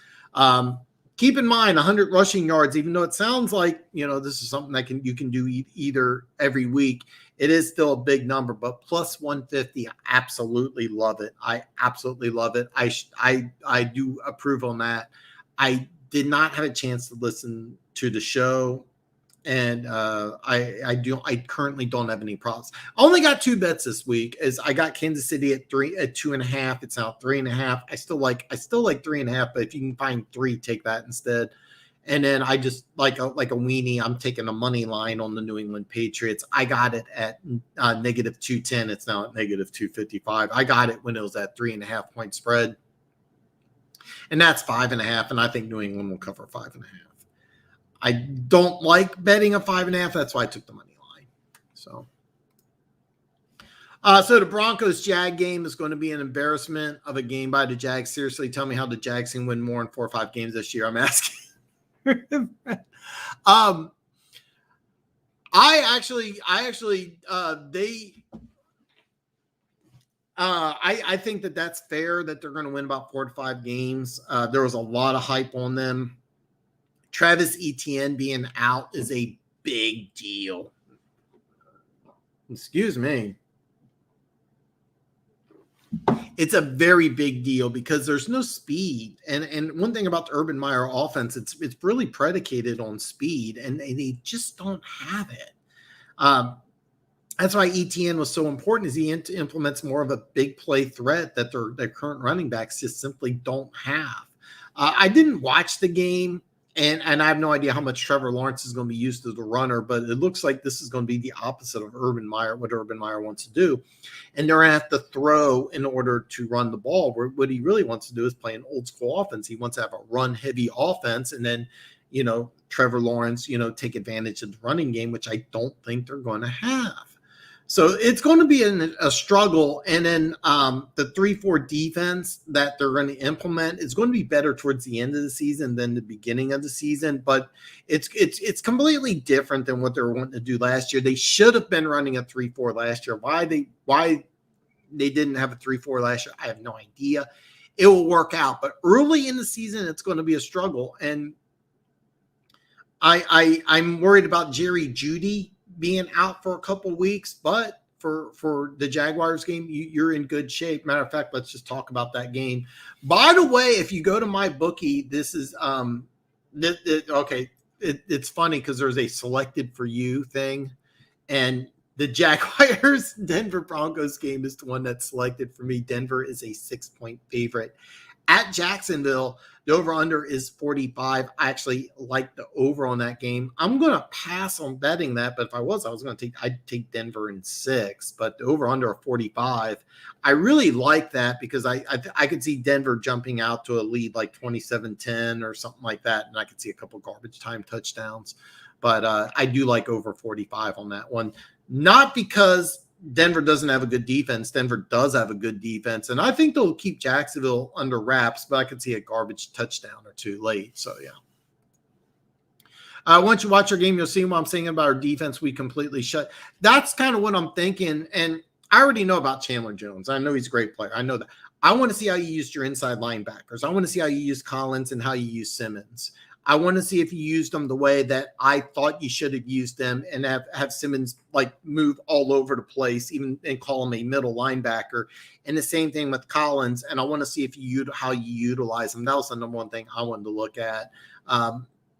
Keep in mind 100 rushing yards, even though it sounds like, this is something that you can do either every week. It is still a big number, but plus 150, I absolutely love it. I absolutely love it. I do approve on that. I did not have a chance to listen to the show. And I currently don't have any props. I only got 2 bets this week. As I got Kansas City at 2.5. It's now 3.5. I still like 3.5, but if you can find 3, take that instead. And then I just like a weenie. I'm taking a money line on the New England Patriots. I got it at negative 210. It's now at negative 255. I got it when it was at 3.5 point spread, and that's 5.5. And I think New England will cover 5.5. I don't like betting a 5.5. That's why I took the money line. So the Broncos Jag game is going to be an embarrassment of a game by the Jags. Seriously, tell me how the Jags can win more in 4 or 5 games this year. I'm asking. I think that's fair that they're going to win about 4 to 5 games. There was a lot of hype on them. Travis Etienne being out is a big deal. Excuse me. It's a very big deal because there's no speed. And one thing about the Urban Meyer offense, it's really predicated on speed, and they just don't have it. That's why Etienne was so important, is he implements more of a big play threat that their current running backs just simply don't have. I didn't watch the game, and I have no idea how much Trevor Lawrence is going to be used as a runner, but it looks like this is going to be the opposite of Urban Meyer, what Urban Meyer wants to do. And they're going to have to throw in order to run the ball. Where what he really wants to do is play an old school offense. He wants to have a run heavy offense, and then, Trevor Lawrence, take advantage of the running game, which I don't think they're going to have. So it's going to be a struggle. And then the 3-4 defense that they're going to implement is going to be better towards the end of the season than the beginning of the season. But it's completely different than what they were wanting to do last year. They should have been running a 3-4 last year. Why they didn't have a 3-4 last year, I have no idea. It will work out. But early in the season, it's going to be a struggle. And I'm worried about Jerry Jeudy being out for a couple weeks, but for the Jaguars game, you're in good shape. Matter of fact, let's just talk about that game. By the way, if you go to my bookie, this is okay. It's funny because there's a selected for you thing, and the Jaguars Denver Broncos game is the one that's selected for me. Denver is a 6-point favorite at Jacksonville. The over-under is 45. I actually like the over on that game. I'm going to pass on betting that, but if I was going to I'd take Denver in 6, but the over-under of 45. I really like that because I could see Denver jumping out to a lead like 27-10 or something like that, and I could see a couple garbage time touchdowns. But I do like over 45 on that one. Not because Denver doesn't have a good defense. Denver does have a good defense, and I think they'll keep Jacksonville under wraps, but I could see a garbage touchdown or two late. So, yeah. Once you watch our game, you'll see what I'm saying about our defense. We completely shut. That's kind of what I'm thinking, and I already know about Chandler Jones. I know he's a great player. I know that. I want to see how you used your inside linebackers. I want to see how you use Collins and how you use Simmons. I want to see if you used them the way that I thought you should have used them, and have Simmons like move all over the place, even and call him a middle linebacker. And the same thing with Collins. And I want to see if how you utilize them. That was the number one thing I wanted to look at.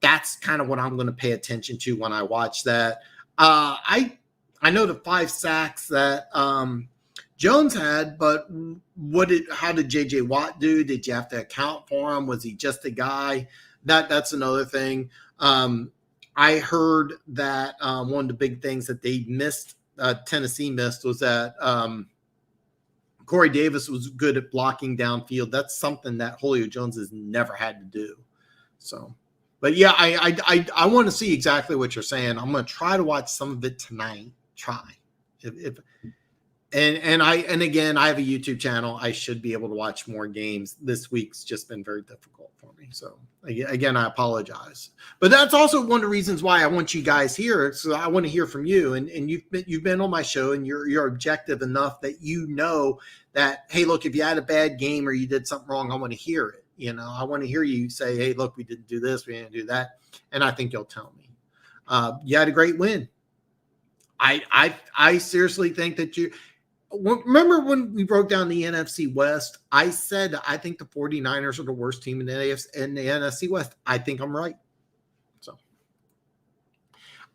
That's kind of what I'm going to pay attention to when I watch that. I know the 5 sacks that Jones had, but how did JJ Watt do? Did you have to account for him? Was he just a guy? That's another thing. I heard that one of the big things that they missed, Tennessee missed, was that Corey Davis was good at blocking downfield. That's something that Julio Jones has never had to do. So, but yeah, I want to see exactly what you're saying. I'm going to try to watch some of it tonight. And again, I have a YouTube channel. I should be able to watch more games. This week's just been very difficult for me. So again, I apologize. But that's also one of the reasons why I want you guys here. So I want to hear from you. And you've been on my show, and you're objective enough that you know that, hey, look, if you had a bad game or you did something wrong, I want to hear it. I want to hear you say, hey, look, we didn't do this, we didn't do that. And I think you'll tell me. You had a great win. I seriously think that you – remember when we broke down the NFC West, I said I think the 49ers are the worst team in the NFC West. I think I'm right. So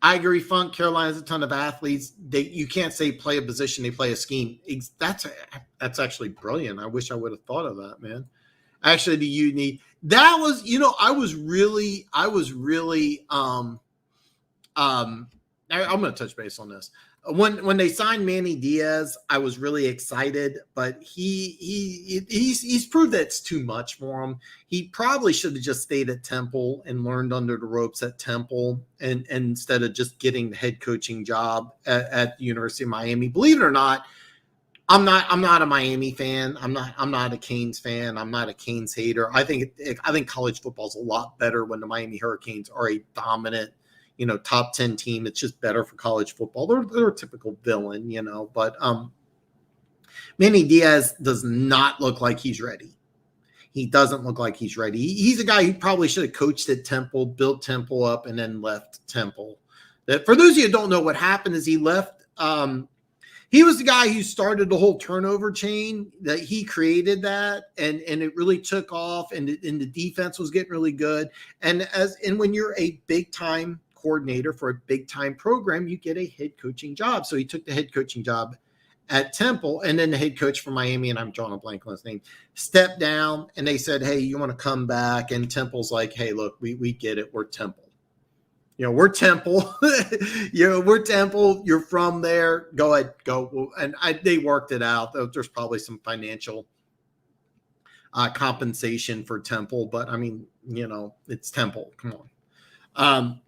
I agree. Funk, Carolina has a ton of athletes. You can't say play a position, they play a scheme. That's actually brilliant. I wish I would have thought of that, man. Actually, do you need that was, I was really I'm going to touch base on this. When they signed Manny Diaz, I was really excited, but he's proved that it's too much for him. He probably should have just stayed at Temple and learned under the ropes at Temple, and instead of just getting the head coaching job at the University of Miami. Believe it or not, I'm not a Miami fan. I'm not a Canes fan. I'm not a Canes hater. I think college football is a lot better when the Miami Hurricanes are a dominant, top 10 team. It's just better for college football. They're a typical villain, but Manny Diaz does not look like he's ready. He doesn't look like he's ready. He's a guy who probably should have coached at Temple, built Temple up, and then left Temple. For those of you who don't know, what happened is he left. He was the guy who started the whole turnover chain. That he created that, and it really took off, and the defense was getting really good. And when you're a big time coordinator for a big time program, you get a head coaching job. So he took the head coaching job at Temple, and then the head coach from Miami, and I'm drawing a blank on his name, stepped down, and they said, "Hey, you want to come back?" And Temple's like, "Hey, look, we get it. We're Temple. We're Temple. We're Temple. You're from there. Go ahead, go." And they worked it out. There's probably some financial compensation for Temple, but I mean, it's Temple. Come on.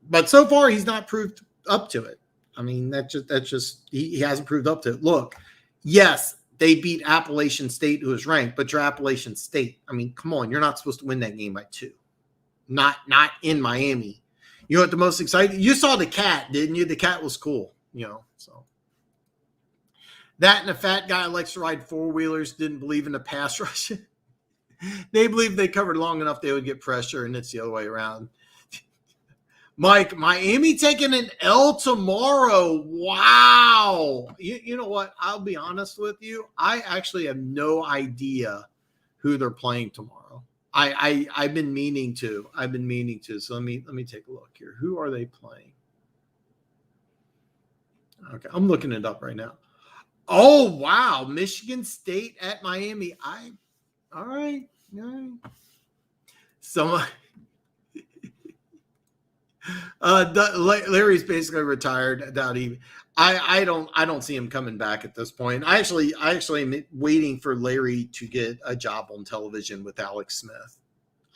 But so far, he's not proved up to it. I mean, that's just he hasn't proved up to it. Look, yes, they beat Appalachian State, who is ranked, but you're Appalachian State. I mean, come on, you're not supposed to win that game by 2. Not in Miami. You know what the most exciting? You saw the cat, didn't you? The cat was cool. So that and a fat guy likes to ride 4-wheelers didn't believe in the pass rush. They believed they covered long enough they would get pressure, and it's the other way around. Mike, Miami taking an L tomorrow. Wow. You know what? I'll be honest with you. I actually have no idea who they're playing tomorrow. I've been meaning to. So let me take a look here. Who are they playing? Okay, I'm looking it up right now. Oh, wow. Michigan State at Miami. All right. Larry's basically retired. I don't see him coming back at this point. I actually am waiting for Larry to get a job on television with Alex Smith.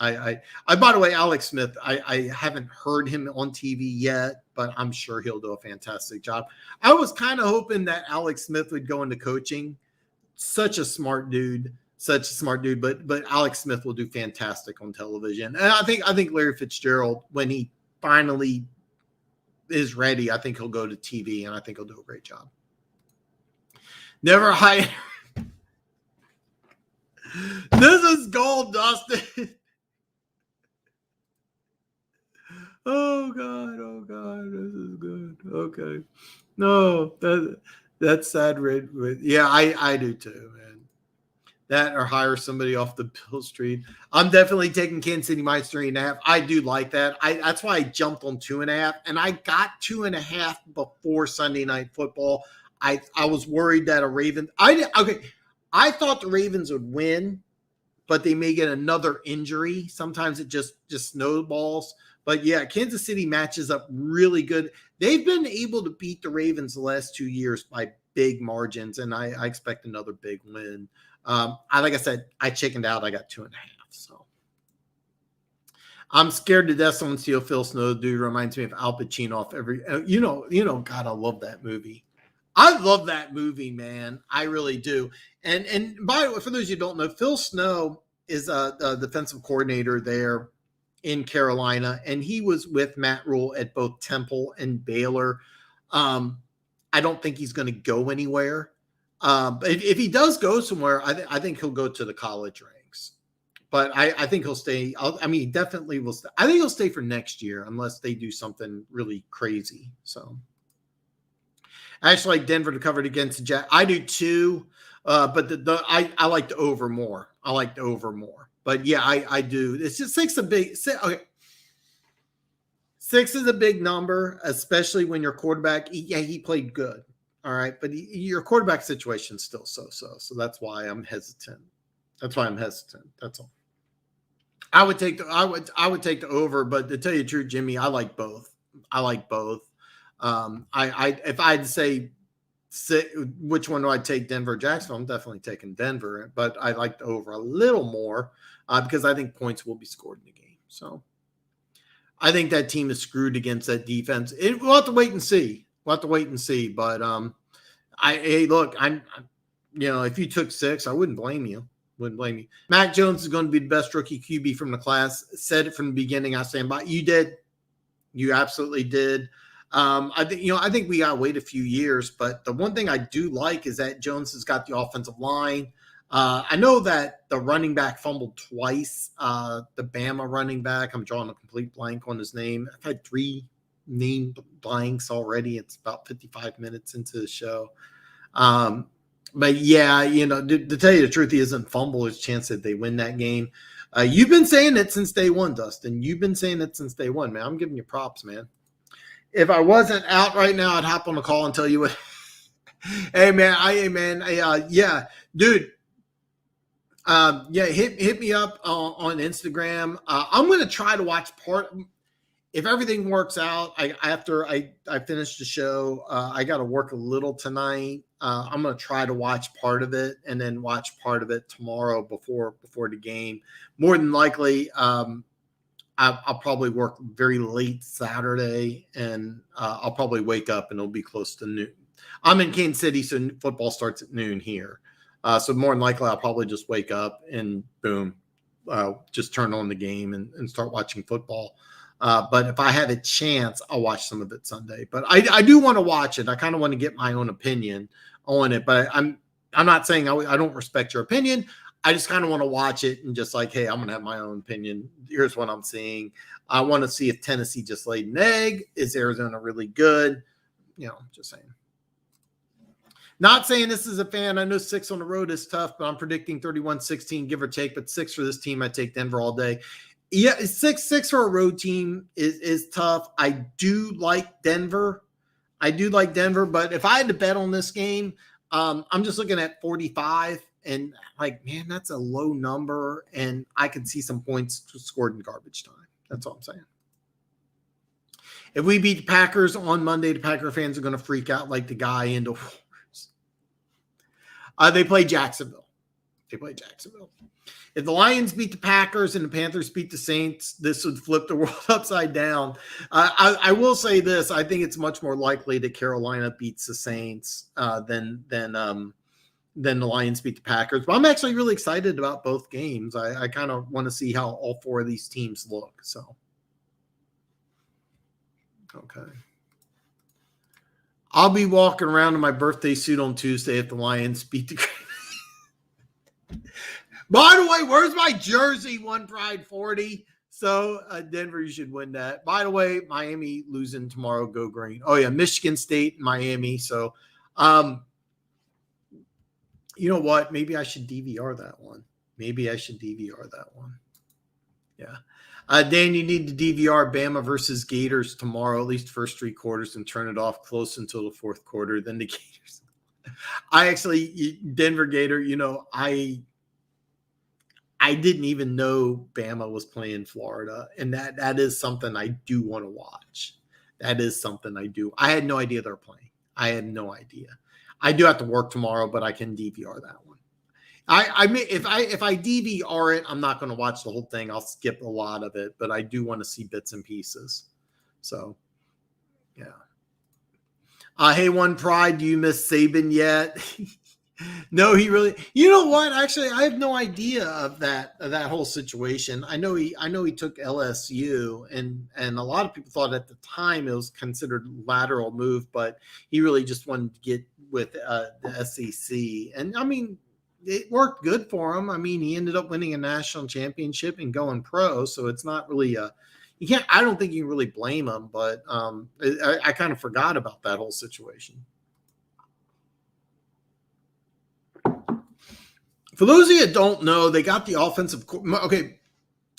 I by the way, Alex Smith, I haven't heard him on TV yet, but I'm sure he'll do a fantastic job. I was kind of hoping that Alex Smith would go into coaching. Such a smart dude, but Alex Smith will do fantastic on television. And I think Larry Fitzgerald, when he finally is ready, I think he'll go to TV, and I think he'll do a great job. Never hire. This is gold, Dustin. Oh God, this is good. Okay, no, that's sad. Yeah, I do too, man. That or hire somebody off the Bill Street. I'm definitely taking Kansas City minus 3.5. I do like that. That's why I jumped on 2.5, and I got 2.5 before Sunday Night Football. I was worried that I thought the Ravens would win, but they may get another injury. Sometimes it just snowballs. But yeah, Kansas City matches up really good. They've been able to beat the Ravens the last 2 years by big margins, and I expect another big win. Like I said, I chickened out. I got 2.5. So I'm scared to death. Someone steal Phil Snow. Dude reminds me of Al Pacino off every. God, I love that movie. I love that movie, man. I really do. And by the way, for those of you who don't know, Phil Snow is a defensive coordinator there in Carolina, and he was with Matt Rule at both Temple and Baylor. I don't think he's going to go anywhere. But if he does go somewhere, I think he'll go to the college ranks. But I think he'll stay. He definitely will stay. I think he'll stay for next year unless they do something really crazy. So I actually like Denver to cover it against the Jets. I do too. But I like the over more. But yeah, I do. It's just 6 okay. 6 is a big number, especially when your quarterback. He played good. All right, but your quarterback situation is still so. So that's why I'm hesitant. That's all. I would take the over, but to tell you the truth, Jimmy, I like both. If I had to say which one do I take, Denver or Jacksonville, I'm definitely taking Denver, but I like the over a little more because I think points will be scored in the game. So I think that team is screwed against that defense. We'll have to wait and see. But if you took 6, I wouldn't blame you. Mac Jones is going to be the best rookie QB from the class. Said it from the beginning. I stand by. You did. You absolutely did. I think we got to wait a few years, but the one thing I do like is that Jones has got the offensive line. I know that the running back fumbled twice. The Bama running back, I'm drawing a complete blank on his name. I've had 3 name blanks already. It's about 55 minutes into the show. But yeah, to tell you the truth, he doesn't fumble. There's a chance that they win that game. You've been saying it since day one, Dustin. You've been saying it since day one, man. I'm giving you props, man. If I wasn't out right now, I'd hop on the call and tell you what Hey man, yeah, dude. Yeah, hit me up on Instagram. I'm gonna try to watch part. If everything works out, after I finish the show, I got to work a little tonight. I'm gonna try to watch part of it and then watch part of it tomorrow before the game. More than likely, I'll probably work very late Saturday, and I'll probably wake up and it'll be close to noon. I'm in Kansas City, so football starts at noon here. So more than likely, I'll probably just wake up and boom, just turn on the game and start watching football. But if I have a chance, I'll watch some of it Sunday. But I do want to watch it. I kind of want to get my own opinion on it. But I'm not saying I don't respect your opinion. I just kind of want to watch it and just like, hey, I'm going to have my own opinion. Here's what I'm seeing. I want to see if Tennessee just laid an egg. Is Arizona really good? Just saying. Not saying this is a fan. I know 6 on the road is tough, but I'm predicting 31-16, give or take. But 6 for this team, I take Denver all day. Yeah, 6 for a road team is tough. I do like Denver. But if I had to bet on this game, I'm just looking at 45. And like, man, that's a low number. And I could see some points scored in garbage time. That's all I'm saying. If we beat the Packers on Monday, the Packer fans are going to freak out like the guy in the Wars. They play Jacksonville. If the Lions beat the Packers and the Panthers beat the Saints, this would flip the world upside down. I will say this. I think it's much more likely that Carolina beats the Saints than the Lions beat the Packers. But I'm actually really excited about both games. I kind of want to see how all 4 of these teams look. So, okay. I'll be walking around in my birthday suit on Tuesday if the Lions beat the By the way, where's my jersey? One Pride 40. So, Denver, you should win that. By the way, Miami losing tomorrow. Go green. Oh, yeah, Michigan State, Miami. So, you know what? Maybe I should DVR that one. Yeah. Dan, you need to DVR Bama versus Gators tomorrow, at least first 3 quarters, and turn it off close until the 4th quarter. Then the Gators. I actually, Denver Gator, I didn't even know Bama was playing Florida, and that is something I do want to watch. That is something I do. I had no idea they're playing. I had no idea. I do have to work tomorrow, but I can DVR that one. If I DVR it, I'm not going to watch the whole thing. I'll skip a lot of it, but I do want to see bits and pieces. So, yeah. Hey, One Pride, do you miss Saban yet? No, he really. You know what? Actually, I have no idea of that whole situation. I know he took LSU, and a lot of people thought at the time it was considered a lateral move, but he really just wanted to get with the SEC, and I mean, it worked good for him. I mean, he ended up winning a national championship and going pro, so it's not really you can't. I don't think you can really blame him, but I kind of forgot about that whole situation. For those of you that don't know, they got the offensive – okay,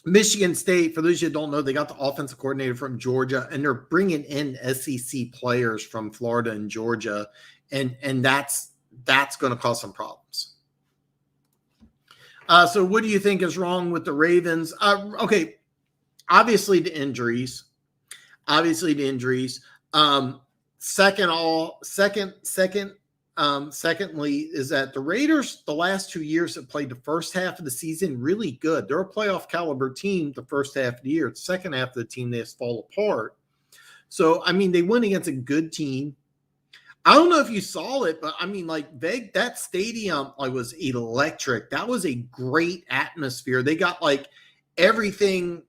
Michigan State, for those of you that don't know, they got the offensive coordinator from Georgia, and they're bringing in SEC players from Florida and Georgia, and that's going to cause some problems. So what do you think is wrong with the Ravens? Okay, obviously the injuries. Secondly, is that the Raiders, the last 2 years, have played the first half of the season really good. They're a playoff caliber team the first half of the year. The second half of the team, they just fall apart. So, I mean, they went against a good team. I don't know if you saw it, but I mean, like, that stadium was electric. That was a great atmosphere. They got like everything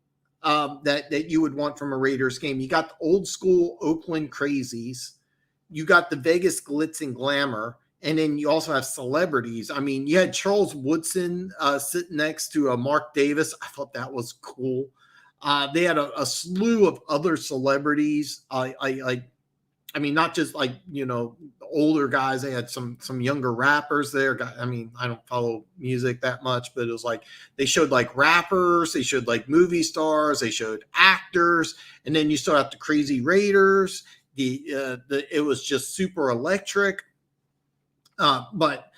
that you would want from a Raiders game. You got the old school Oakland crazies. You got the Vegas glitz and glamour, and then you also have celebrities. I mean, you had Charles Woodson sitting next to Mark Davis. I thought that was cool. They had a slew of other celebrities. I mean, not just like, older guys. They had some younger rappers there. I mean, I don't follow music that much, but it was like they showed like rappers, they showed like movie stars, they showed actors, and then you still have the crazy Raiders. It was just super electric. But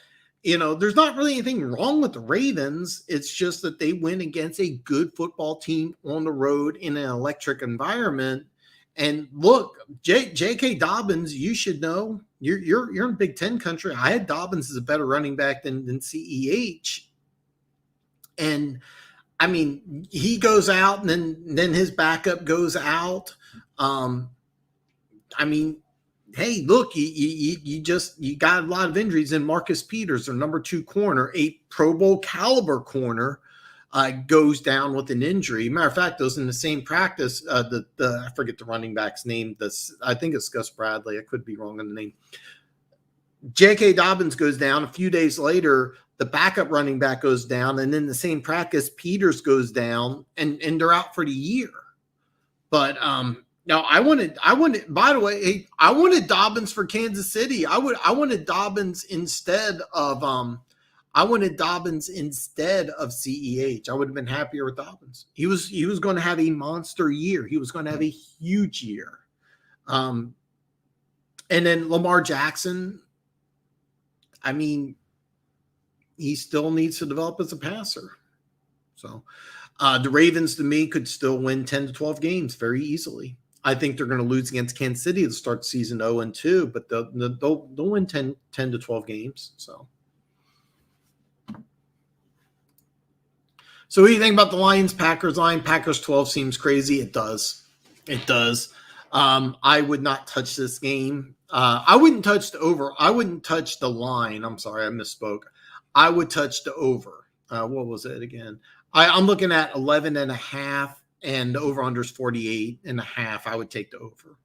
there's not really anything wrong with the Ravens. It's just that they went against a good football team on the road in an electric environment. And look, J.K. Dobbins, you should know, you're in Big Ten country. I had Dobbins as a better running back than CEH. And I mean, he goes out, and then his backup goes out. I mean, hey, look, you got a lot of injuries in Marcus Peters, their number 2 corner, a Pro Bowl caliber corner, goes down with an injury. Matter of fact, those in the same practice, I forget the running back's name. I think it's Gus Bradley. I could be wrong on the name. J.K. Dobbins goes down. A few days later, the backup running back goes down, and in the same practice, Peters goes down, and they're out for the year. But now I wanted. By the way, hey, I wanted Dobbins for Kansas City. I wanted Dobbins instead of CEH. I would have been happier with Dobbins. He was going to have a monster year. He was going to have a huge year. And then Lamar Jackson, I mean, he still needs to develop as a passer. So the Ravens, to me, could still win 10 to 12 games very easily. I think they're going to lose against Kansas City to start the season 0-2, but they'll win 10 to 12 games. So what do you think about the Lions-Packers line? Packers 12 seems crazy. It does. I would not touch this game. I wouldn't touch the over. I wouldn't touch the line. I'm sorry, I misspoke. I would touch the over. What was it again? I'm looking at 11.5, and the over-under is 48.5. I would take the over.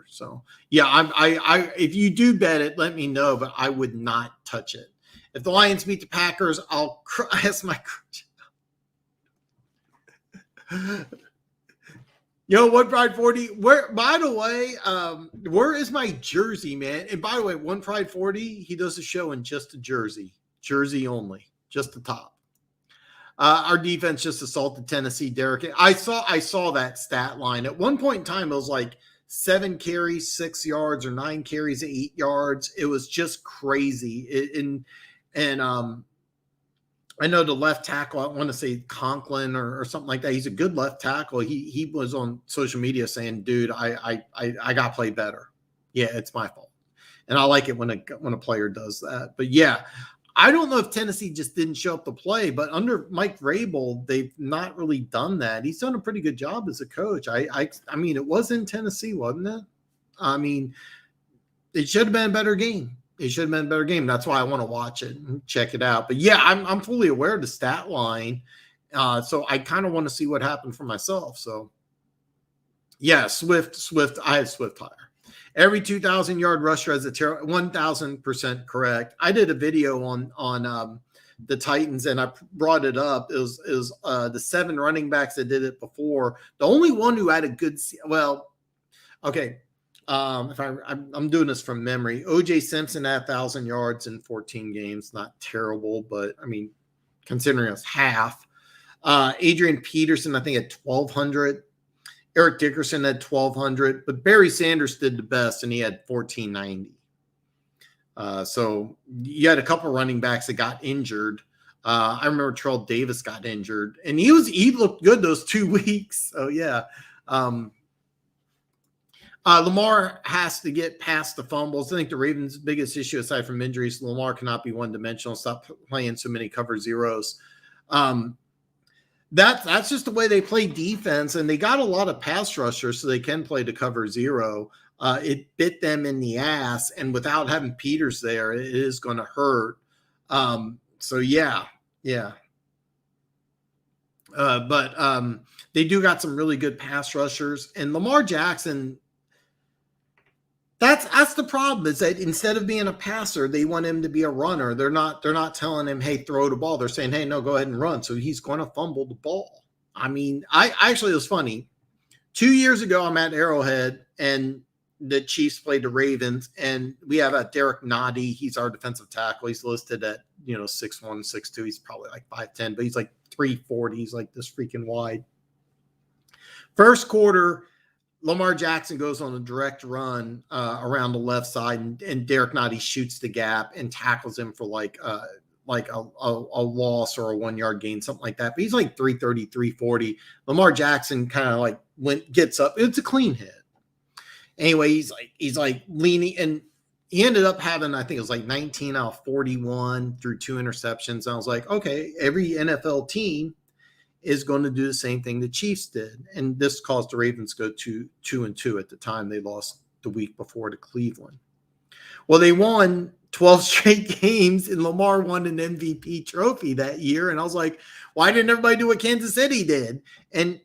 So yeah, I if you do bet it, let me know. But I would not touch it. If the Lions beat the Packers, I'll ask my One Pride 40. Where, by the way, where is my jersey, man? And by the way, One Pride 40, he does a show in just a jersey only, just the top. Our defense just assaulted Tennessee. Derek, I saw that stat line. At one point in time, it was like 7 carries, 6 yards, or 9 carries, 8 yards. It was just crazy. I know the left tackle, I want to say Conklin or something like that. He's a good left tackle. He was on social media saying, dude, I got to play better. Yeah, it's my fault. And I like it when a player does that. But yeah, I don't know if Tennessee just didn't show up to play, but under Mike Vrabel, they've not really done that. He's done a pretty good job as a coach. I mean, it was in Tennessee, wasn't it? I mean, it should have been a better game. That's why I want to watch it and check it out. But yeah, I'm fully aware of the stat line. So I kind of want to see what happened for myself. So yeah, Swift. I had Swift higher. Every 2,000-yard rusher has a 1,000% correct. I did a video on the Titans, and I brought it up. It was the 7 running backs that did it before. The only one who had a good okay. If I'm doing this from memory, O.J. Simpson had 1,000 yards in 14 games. Not terrible, but I mean, considering it's half. Adrian Peterson, I think, had 1,200. Eric Dickerson had 1,200, but Barry Sanders did the best, and he had 1,490. So you had a couple running backs that got injured. I remember Terrell Davis got injured, and he looked good those 2 weeks. So yeah. Lamar has to get past the fumbles. I think the Ravens' biggest issue, aside from injuries, Lamar cannot be one-dimensional. Stop playing so many cover zeros. That's just the way they play defense, and they got a lot of pass rushers, so they can play to cover zero. It bit them in the ass, and without having Peters there, it is going to hurt. So yeah. But they do got some really good pass rushers, and Lamar Jackson. That's the problem, is that instead of being a passer, they want him to be a runner. They're not telling him, hey, throw the ball. They're saying, hey, no, go ahead and run. So he's going to fumble the ball. I mean, it was funny. 2 years ago, I'm at Arrowhead, and the Chiefs played the Ravens, and we have a Derek Noddy. He's our defensive tackle. He's listed at 6'1", 6'2". He's probably like 5'10", but he's like 340. He's like this freaking wide. First quarter, Lamar Jackson goes on a direct run around the left side, and Derek Nottie shoots the gap and tackles him for like a loss or a 1 yard gain, something like that. But he's like 330, 340. Lamar Jackson kind of like gets up. It's a clean hit. Anyway, he's like leaning, and he ended up having, I think it was like 19 out of 41 through 2 interceptions. And I was like, okay, every NFL team is going to do the same thing the Chiefs did. And this caused the Ravens to go 2-2 at the time. They lost the week before to Cleveland. Well, they won 12 straight games, and Lamar won an MVP trophy that year. And I was like, why didn't everybody do what Kansas City did? And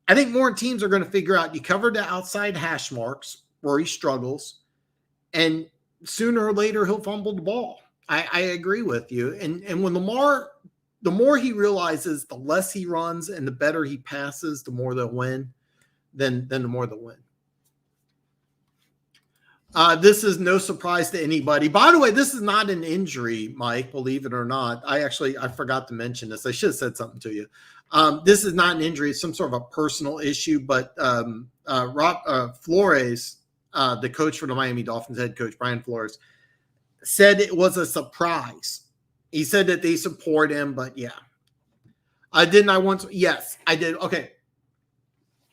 I think more teams are going to figure out you cover the outside hash marks where he struggles, and sooner or later he'll fumble the ball. I agree with you. And when Lamar, the more he realizes the less he runs and the better he passes, the more they'll win, then the more they'll win. This is no surprise to anybody. By the way, this is not an injury, Mike, believe it or not. I forgot to mention this. I should have said something to you. This is not an injury. It's some sort of a personal issue, but Flores, the coach for the Miami Dolphins, head coach Brian Flores, said it was a surprise. He said that they support him, but yeah. Yes, I did. Okay.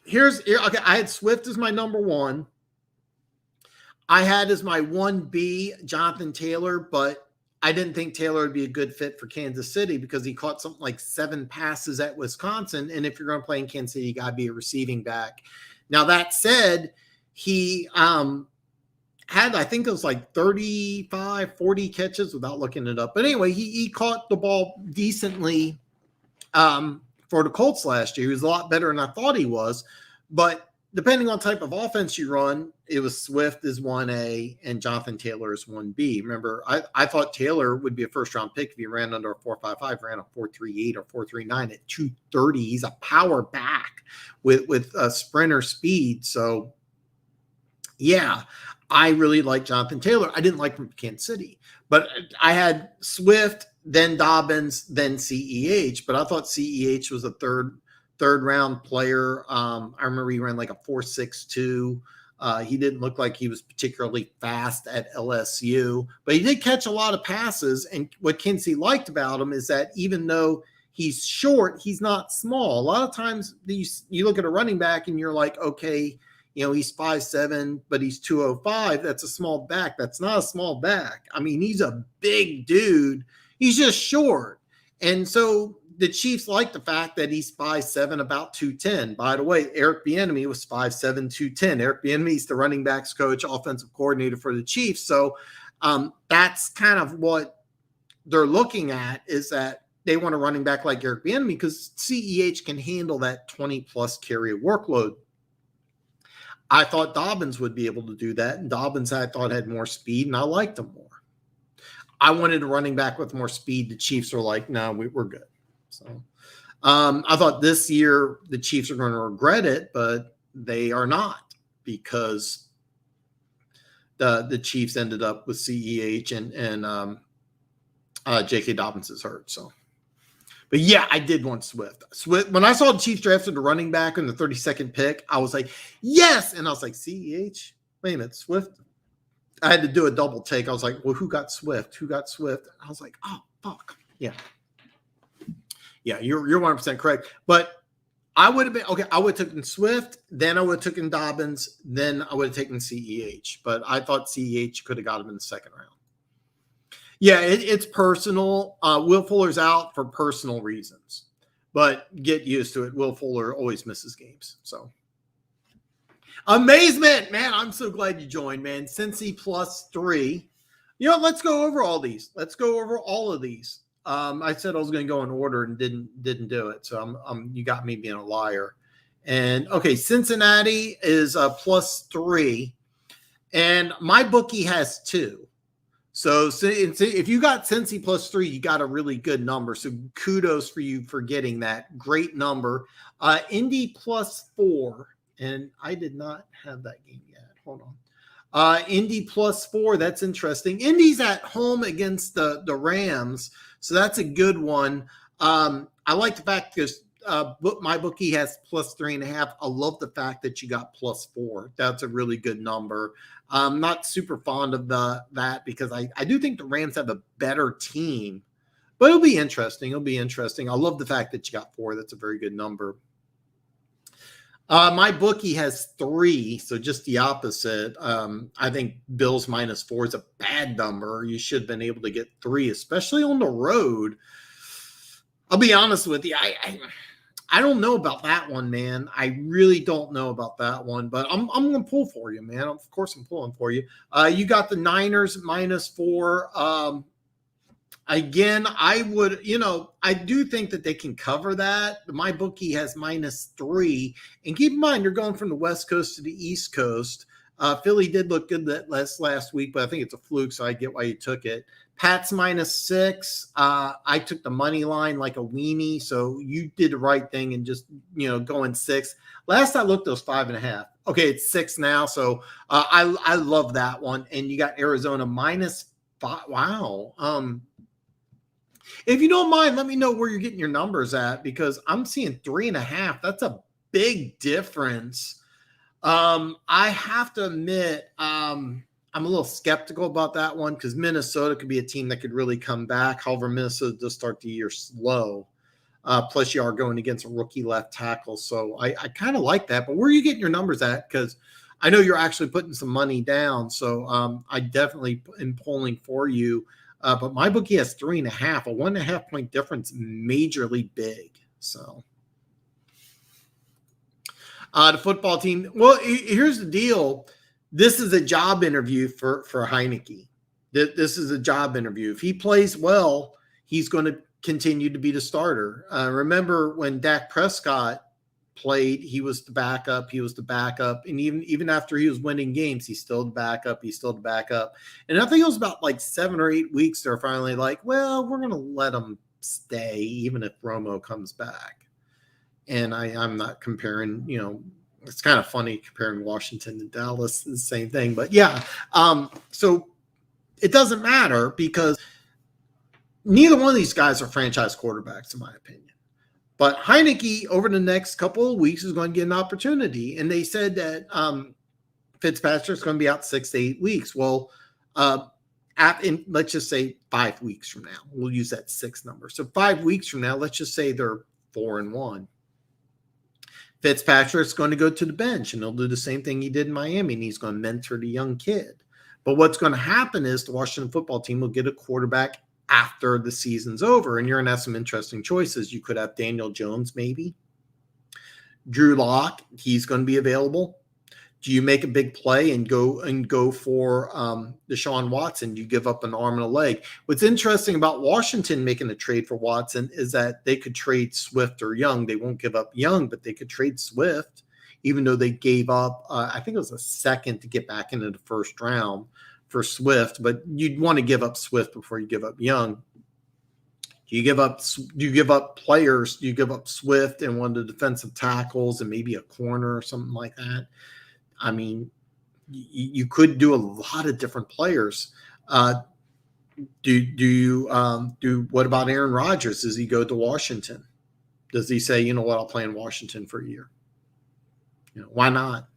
Okay. I had Swift as my number 1. I had as my 1B Jonathan Taylor, but I didn't think Taylor would be a good fit for Kansas City because he caught something like 7 passes at Wisconsin. And if you're going to play in Kansas City, you got to be a receiving back. Now, that said, he had, I think it was like 35, 40 catches without looking it up. But anyway, he caught the ball decently for the Colts last year. He was a lot better than I thought he was. But depending on type of offense you run, it was Swift is 1A and Jonathan Taylor is 1B. Remember, I thought Taylor would be a first-round pick if he ran under a 4.55, ran a 4.38 or 4.39 at 230. He's a power back with a sprinter speed. So, yeah, I really like Jonathan Taylor. I didn't like him from Kansas City. But I had Swift, then Dobbins, then CEH. But I thought CEH was a third round player. I remember he ran like a 4.62. He didn't look like he was particularly fast at LSU, but he did catch a lot of passes. And what Kinsey liked about him is that even though he's short, he's not small. A lot of times you look at a running back and you're like, okay, he's 5'7", but he's 205. That's a small back. That's not a small back. I mean, he's a big dude. He's just short. And so the Chiefs like the fact that he's 5'7", about 210. By the way, Eric Bieniemy was 5'7", 210. Eric Bieniemy is the running backs coach, offensive coordinator for the Chiefs. So that's kind of what they're looking at, is that they want a running back like Eric Bieniemy because CEH can handle that 20-plus carry workload. I thought Dobbins would be able to do that, and Dobbins I thought had more speed, and I liked him more. I wanted a running back with more speed. The Chiefs are like, no, we're good. So I thought this year the Chiefs are going to regret it, but they are not, because the Chiefs ended up with CEH and J.K. Dobbins is hurt. So, but yeah, I did want Swift. When I saw the Chiefs drafted the running back in the 32nd pick, I was like, yes. And I was like, CEH? Wait a minute, Swift? I had to do a double take. I was like, well, who got Swift? I was like, oh, fuck. Yeah. Yeah, you're 100% correct. But I would have been, okay, I would have taken Swift, then I would have taken Dobbins, then I would have taken CEH. But I thought CEH could have got him in the second round. Yeah, it's personal. Will Fuller's out for personal reasons. But get used to it. Will Fuller always misses games. So, amazement, man. I'm so glad you joined, man. Cincy +3. Let's go over all these. Let's go over all of these. I said I was going to go in order and didn't do it. So you got me being a liar. And okay, Cincinnati is a +3, and my bookie has 2. So if you got Cincy +3, you got a really good number. So kudos for you for getting that great number. Indy +4, and I did not have that game yet. Hold on. Indy +4. That's interesting. Indy's at home against the Rams. So that's a good one. I like the fact because my bookie has plus 3.5. I love the fact that you got plus 4. That's a really good number. I'm not super fond of that because I do think the Rams have a better team, but it'll be interesting. It'll be interesting. I love the fact that you got 4. That's a very good number. My bookie has 3, so just the opposite. I think Bills minus 4 is a bad number. You should have been able to get 3, especially on the road. I'll be honest with you. I don't know about that one, man. I really don't know about that one, but I'm going to pull for you, man. Of course, I'm pulling for you. You got the Niners minus 4. Again, I would, I do think that they can cover that. My bookie has minus 3. And keep in mind, you're going from the West Coast to the East Coast. Philly did look good that last week, but I think it's a fluke, so I get why you took it. Pats minus 6. I took the money line like a weenie, so you did the right thing and just, going 6. Last I looked, it was 5.5. Okay, it's 6 now, so I love that one. And you got Arizona minus 5. Wow. If you don't mind, let me know where you're getting your numbers at because I'm seeing 3.5. That's a big difference. I have to admit, I'm a little skeptical about that one because Minnesota could be a team that could really come back. However, Minnesota does start the year slow. Plus, you are going against a rookie left tackle. So I kind of like that. But where are you getting your numbers at? Because I know you're actually putting some money down. So I definitely am pulling for you. But my bookie has 3.5, a 1.5 point difference, majorly big. So the football team. Well, here's the deal. This is a job interview for Heineke. This is a job interview. If he plays well, he's going to continue to be the starter. Remember when Dak Prescott played, he was the backup. And even after he was winning games, he's still the backup. And I think it was about like 7 or 8 weeks. They're finally like, well, we're going to let him stay even if Romo comes back. And I'm not comparing, it's kind of funny comparing Washington and Dallas, the same thing. But yeah, so it doesn't matter because neither one of these guys are franchise quarterbacks, in my opinion. But Heineke, over the next couple of weeks, is going to get an opportunity. And they said that Fitzpatrick's going to be out 6 to 8 weeks. Well, let's just say 5 weeks from now. We'll use that 6 number. So 5 weeks from now, let's just say they're 4-1. Fitzpatrick's going to go to the bench, and he'll do the same thing he did in Miami, and he's going to mentor the young kid. But what's going to happen is the Washington football team will get a quarterback after the season's over, and you're going to have some interesting choices. You could have Daniel Jones, maybe. Drew Lock, he's going to be available. Do you make a big play and go for Deshaun Watson? Do you give up an arm and a leg? What's interesting about Washington making a trade for Watson is that they could trade Swift or Young. They won't give up Young, but they could trade Swift, even though they gave up, I think it was a second to get back into the first round for Swift, but you'd want to give up Swift before you give up Young. Do you give up players? Do you give up Swift and one of the defensive tackles and maybe a corner or something like that? I mean, you could do a lot of different players. What about Aaron Rodgers? Does he go to Washington? Does he say, you know what, I'll play in Washington for a year? Why not?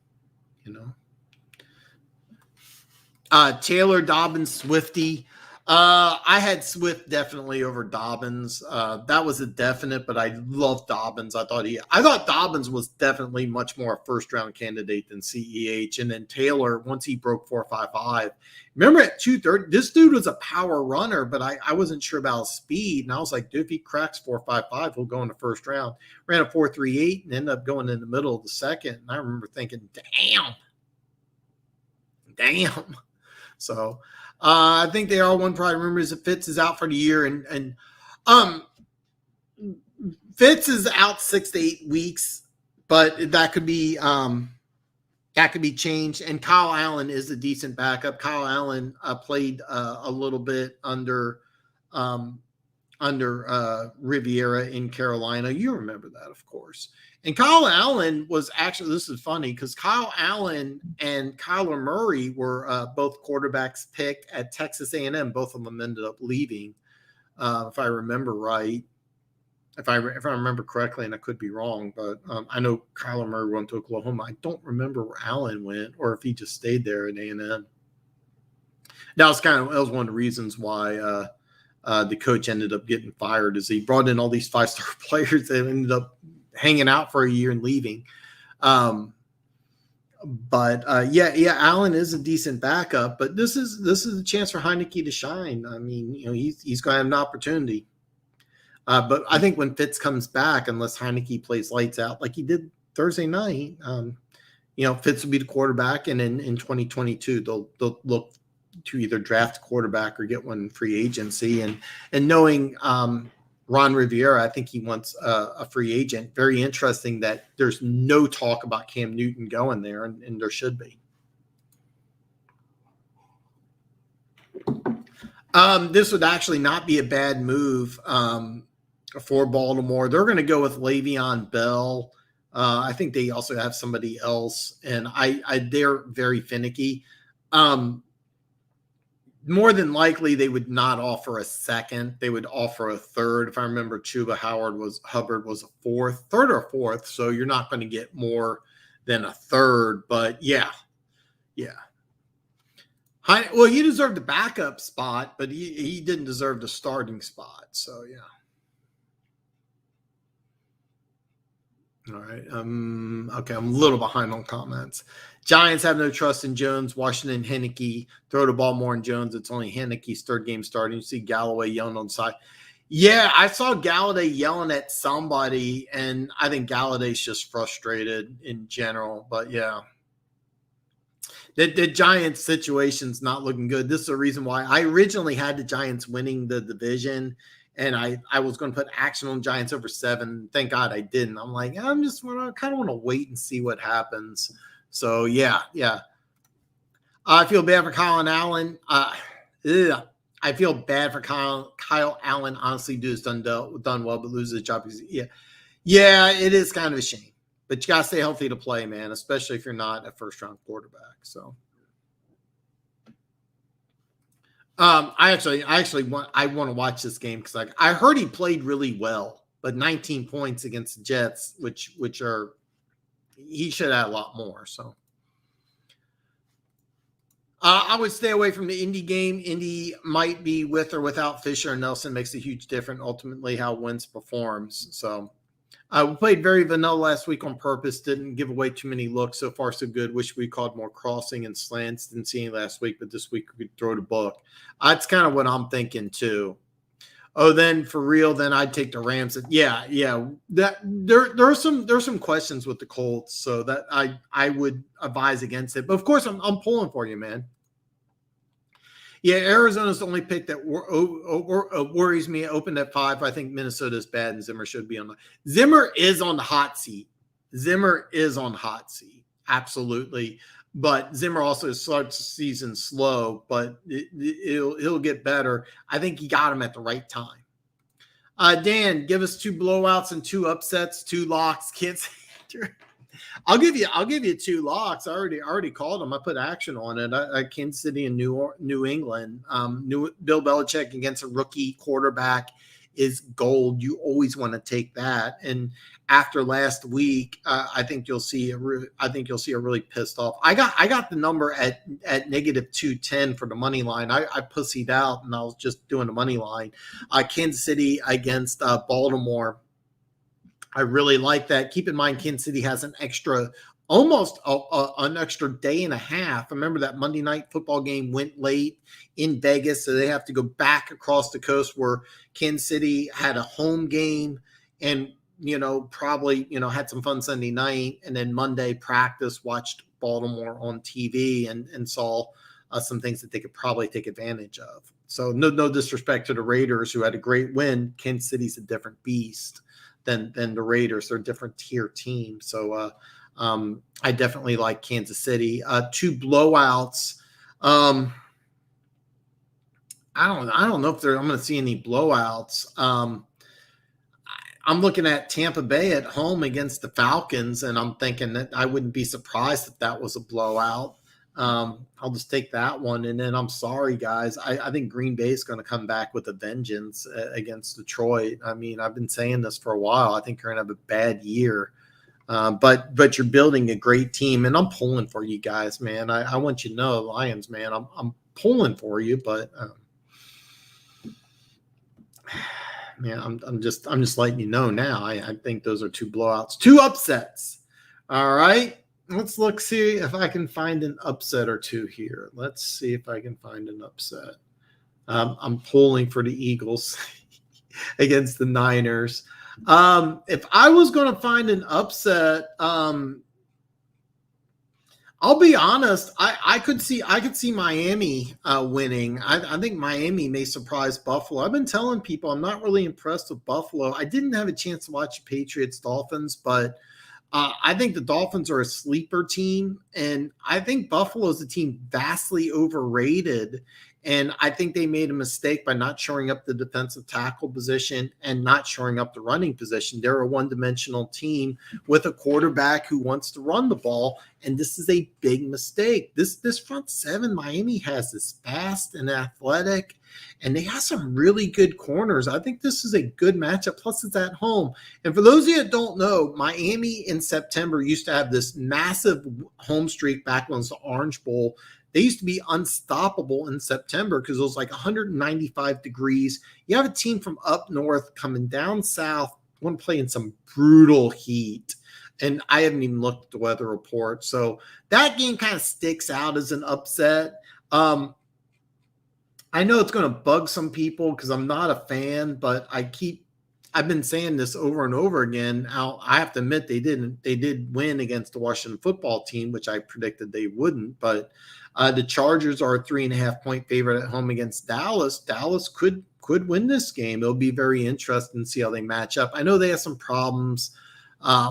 Taylor, Dobbins, Swifty. I had Swift definitely over Dobbins. That was a definite, but I love Dobbins. I thought Dobbins was definitely much more a first round candidate than CEH. And then Taylor, once he broke 4.55, remember at 230, this dude was a power runner, but I wasn't sure about his speed. And I was like, dude, if he cracks 4.55, he'll go in the first round. Ran a 4.38 and ended up going in the middle of the second. And I remember thinking, damn. So I think they are one probably remembers that Fitz is out for the year, and Fitz is out 6 to 8 weeks, but that could be changed. And Kyle Allen is a decent backup. Kyle Allen played a little bit under Riviera in Carolina. You remember that, of course. And Kyle Allen was actually, this is funny because Kyle Allen and Kyler Murray were both quarterbacks picked at Texas A&M. Both of them ended up leaving, if I remember right. if I remember correctly, and I could be wrong, but I know Kyler Murray went to Oklahoma. I don't remember where Allen went or if he just stayed there at A&M. That was one of the reasons why the coach ended up getting fired, is he brought in all these 5-star players that ended up hanging out for a year and leaving. But Allen is a decent backup, but this is a chance for Heineke to shine. I mean, he's going to have an opportunity. But I think when Fitz comes back, unless Heineke plays lights out like he did Thursday night, Fitz will be the quarterback, and in 2022 they'll look to either draft a quarterback or get one in free agency. And knowing Ron Rivera, I think he wants a free agent. Very interesting that there's no talk about Cam Newton going there, and there should be. This would actually not be a bad move for Baltimore. They're going to go with Le'Veon Bell. I think they also have somebody else, and they're very finicky. More than likely, they would not offer a second. They would offer a third. If I remember, Chuba Hubbard was a third or fourth. So you're not going to get more than a third. But yeah. Well, he deserved the backup spot, but he didn't deserve the starting spot. So yeah. All right. Okay, I'm a little behind on comments. Giants have no trust in Jones. Washington, Heineke. Throw the ball more in Jones. It's only Heineke's third game starting. You see Galloway yelling on the side. Yeah, I saw Galladay yelling at somebody, and I think Galladay's just frustrated in general. But yeah, the Giants situation's not looking good. This is the reason why I originally had the Giants winning the division. And I was going to put action on Giants over 7. Thank God I didn't. I'm like, I kind of want to wait and see what happens. So, yeah. I feel bad for Kyle Allen. I feel bad for Kyle Allen. Honestly, dude's done well, but loses his job. Yeah, it is kind of a shame. But you got to stay healthy to play, man, especially if you're not a first-round quarterback. So. I want to watch this game because I heard he played really well, but 19 points against the Jets, which are he should have a lot more. So I would stay away from the Indy game. Indy might be with or without Fisher and Nelson makes a huge difference ultimately how Wentz performs. So we played very vanilla last week on purpose. Didn't give away too many looks. So far, so good. Wish we called more crossing and slants. Didn't see any last week, but this week we could throw the book. That's kind of what I'm thinking too. Oh, then for real, then I'd take the Rams. Yeah. That there's some questions with the Colts, so that I would advise against it. But of course, I'm pulling for you, man. Yeah, Arizona's the only pick that worries me. It opened at 5. I think Minnesota is bad, and Zimmer should be on Zimmer is on the hot seat. Absolutely. But Zimmer also starts the season slow, but he'll get better. I think he got him at the right time. Dan, give us 2 blowouts and 2 upsets, 2 locks. Kids. I'll give you 2 locks. I already called them. I put action on it. Kansas City and New England. Bill Belichick against a rookie quarterback is gold. You always want to take that. And after last week, I think you'll see a really pissed off. I got the number at negative 210 for the money line. I pussied out and I was just doing the money line. Kansas City against Baltimore. I really like that. Keep in mind, Kansas City has an extra day and a half. Remember that Monday night football game went late in Vegas, so they have to go back across the coast where Kansas City had a home game and, probably, had some fun Sunday night. And then Monday practice, watched Baltimore on TV and saw some things that they could probably take advantage of. So no disrespect to the Raiders, who had a great win. Kansas City's a different beast than the Raiders. They're a different tier team. So I definitely like Kansas City. 2 blowouts. I don't know if I'm going to see any blowouts. I'm looking at Tampa Bay at home against the Falcons, and I'm thinking that I wouldn't be surprised if that was a blowout. I'll just take that one. And then I'm sorry, guys. I think Green Bay is going to come back with a vengeance against Detroit. I mean, I've been saying this for a while. I think you're going to have a bad year. But you're building a great team, and I'm pulling for you guys, man. I want you to know, Lions, man. I'm pulling for you, but man, I'm just letting you know now. I think those are 2 blowouts, 2 upsets. All right, let's see if I can find an upset or 2 here. Let's see if I can find an upset. I'm pulling for the Eagles against the Niners. If I was going to find an upset, I'll be honest. I could see Miami winning. I think Miami may surprise Buffalo. I've been telling people I'm not really impressed with Buffalo. I didn't have a chance to watch Patriots Dolphins, but I think the Dolphins are a sleeper team, and I think Buffalo is a team vastly overrated. And I think they made a mistake by not shoring up the defensive tackle position and not shoring up the running position. They're a one-dimensional team with a quarterback who wants to run the ball, and this is a big mistake. This front seven Miami has is fast and athletic, and they have some really good corners. I think this is a good matchup, plus it's at home. And for those of you that don't know, Miami in September used to have this massive home streak back when it was the Orange Bowl. They used to be unstoppable in September because it was like 195 degrees. You have a team from up north coming down south, want to play in some brutal heat. And I haven't even looked at the weather report. So that game kind of sticks out as an upset. I know it's going to bug some people because I'm not a fan, but I've been saying this over and over again. I have to admit they did win against the Washington football team, which I predicted they wouldn't, but the Chargers are a 3.5-point favorite at home against Dallas. Dallas could win this game. It'll be very interesting to see how they match up. I know they have some problems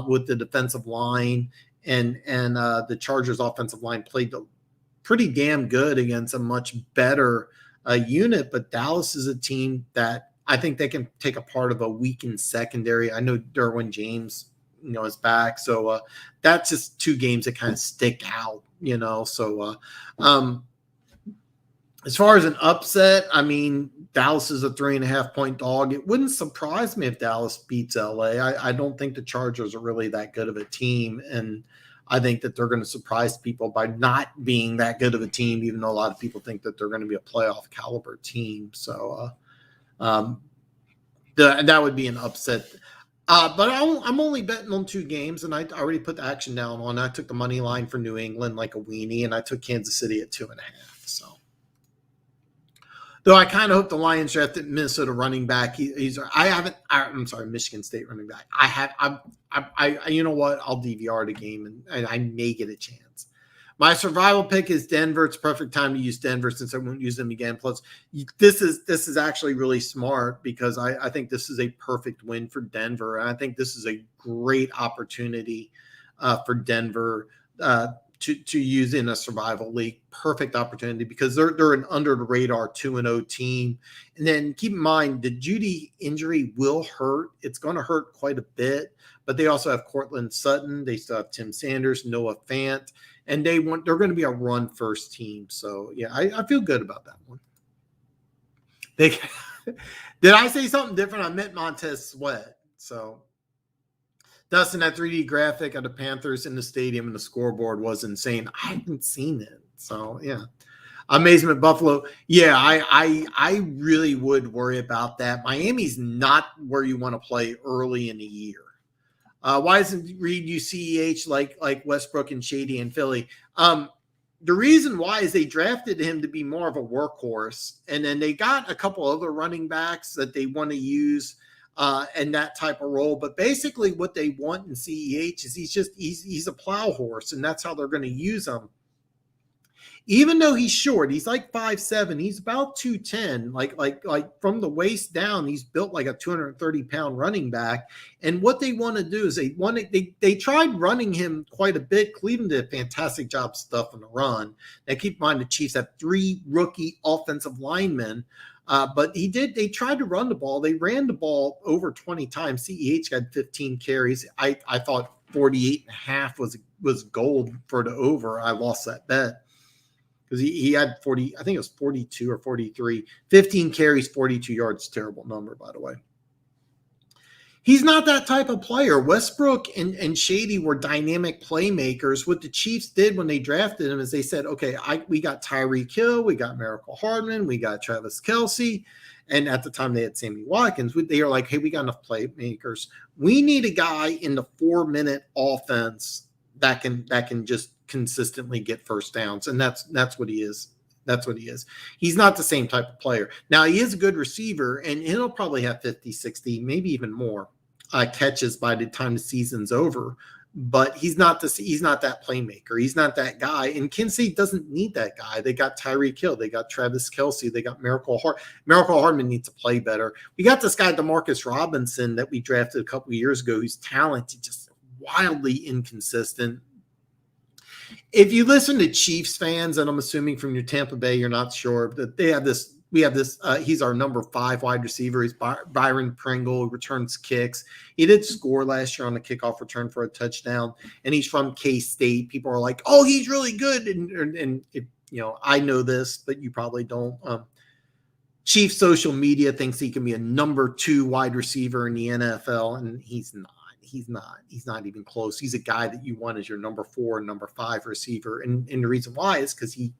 with the defensive line, and the Chargers offensive line played pretty damn good against a much better unit, but Dallas is a team that I think they can take a part of a weakened secondary. I know Derwin James, is back. So that's just 2 games that kind of stick out, So as far as an upset, I mean, Dallas is a 3.5-point dog. It wouldn't surprise me if Dallas beats LA. I don't think the Chargers are really that good of a team. And I think that they're going to surprise people by not being that good of a team, even though a lot of people think that they're going to be a playoff caliber team. So that would be an upset. But I'm only betting on 2 games, and I already put the action down on. I took the money line for New England like a weenie, and I took Kansas City at 2.5. So, though I kind of hope the Lions drafted Minnesota running back. I'm sorry, Michigan State running back. You know what? I'll DVR the game, and I may get a chance. My survival pick is Denver. It's perfect time to use Denver since I won't use them again. Plus, this is actually really smart because I think this is a perfect win for Denver. And I think this is a great opportunity for Denver to use in a survival league. Perfect opportunity because they're an under the radar 2-0 team. And then keep in mind the Judy injury will hurt. It's going to hurt quite a bit. But they also have Cortland Sutton. They still have Tim Sanders, Noah Fant. And they're going to be a run first team. So yeah, I feel good about that one. Did I say something different? I meant Montez Sweat. So Dustin, that 3D graphic of the Panthers in the stadium and the scoreboard was insane. I haven't seen it. So yeah. Amazement Buffalo. Yeah, I really would worry about that. Miami's not where you want to play early in the year. Why doesn't Reed use CEH like Westbrook and Shady and Philly? The reason why is they drafted him to be more of a workhorse, and then they got a couple other running backs that they want to use in that type of role. But basically, what they want in CEH is he's a plow horse, and that's how they're going to use him. Even though he's short, he's like 5'7", he's about 210, like from the waist down, he's built like a 230-pound running back. And what they want to do is they tried running him quite a bit. Cleveland did a fantastic job stuffing the run. Now keep in mind the Chiefs have 3 rookie offensive linemen. But they tried to run the ball. They ran the ball over 20 times. CEH got 15 carries. I thought 48.5 was gold for the over. I lost that bet. because he had 40, I think it was 42 or 43, 15 carries, 42 yards. Terrible number, by the way. He's not that type of player. Westbrook and Shady were dynamic playmakers. What the Chiefs did when they drafted him is they said, okay, we got Tyreek Hill, we got Miracle Hardman, we got Travis Kelce, and at the time they had Sammy Watkins. They are like, hey, we got enough playmakers. We need a guy in the 4-minute offense that can just consistently get first downs, and that's what he is. That's what he is. He's not the same type of player. Now, he is a good receiver, and he'll probably have 50, 60, maybe even more catches by the time the season's over. But he's not that playmaker. He's not that guy. And Kansas City doesn't need that guy. They got Tyreek Hill. They got Travis Kelce. They got Miracle Hardman needs to play better. We got this guy, Demarcus Robinson, that we drafted a couple of years ago, who's talented, just wildly inconsistent. If you listen to Chiefs fans, and I'm assuming from your Tampa Bay, you're not sure, that they have this. We have this. He's our number 5 wide receiver. He's Byron Pringle, returns kicks. He did score last year on a kickoff return for a touchdown, and he's from K-State. People are like, "Oh, he's really good," and I know this, but you probably don't. Chiefs social media thinks he can be a number 2 wide receiver in the NFL, and he's not. He's not even close. He's a guy that you want as your number 4 and number 5 receiver. And the reason why is because he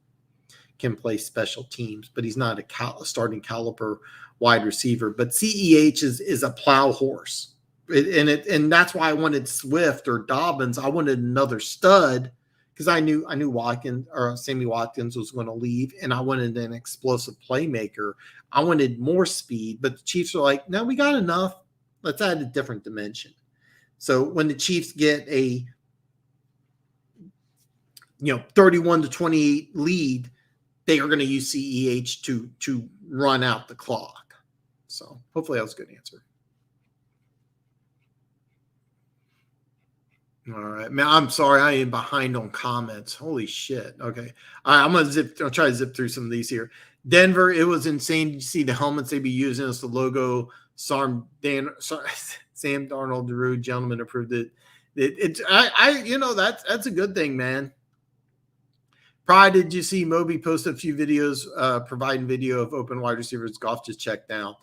can play special teams, but he's not a starting caliber wide receiver. But CEH is a plow horse. And that's why I wanted Swift or Dobbins. I wanted another stud because I knew Watkins or Sammy Watkins was going to leave, and I wanted an explosive playmaker. I wanted more speed, but the Chiefs are like, no, we got enough. Let's add a different dimension. So when the Chiefs get a 31-28 lead, they are going to use CEH to run out the clock. So hopefully that was a good answer. All right, man. I'm sorry, I am behind on comments. Holy shit. Okay, all right. I'll try to zip through some of these here. Denver, it was insane to see the helmets they be using as the logo. Sam Darnold, Drew, gentlemen approved it. That's a good thing, man. Pride, did you see Moby post a few videos providing video of open wide receivers? Goff just checked down.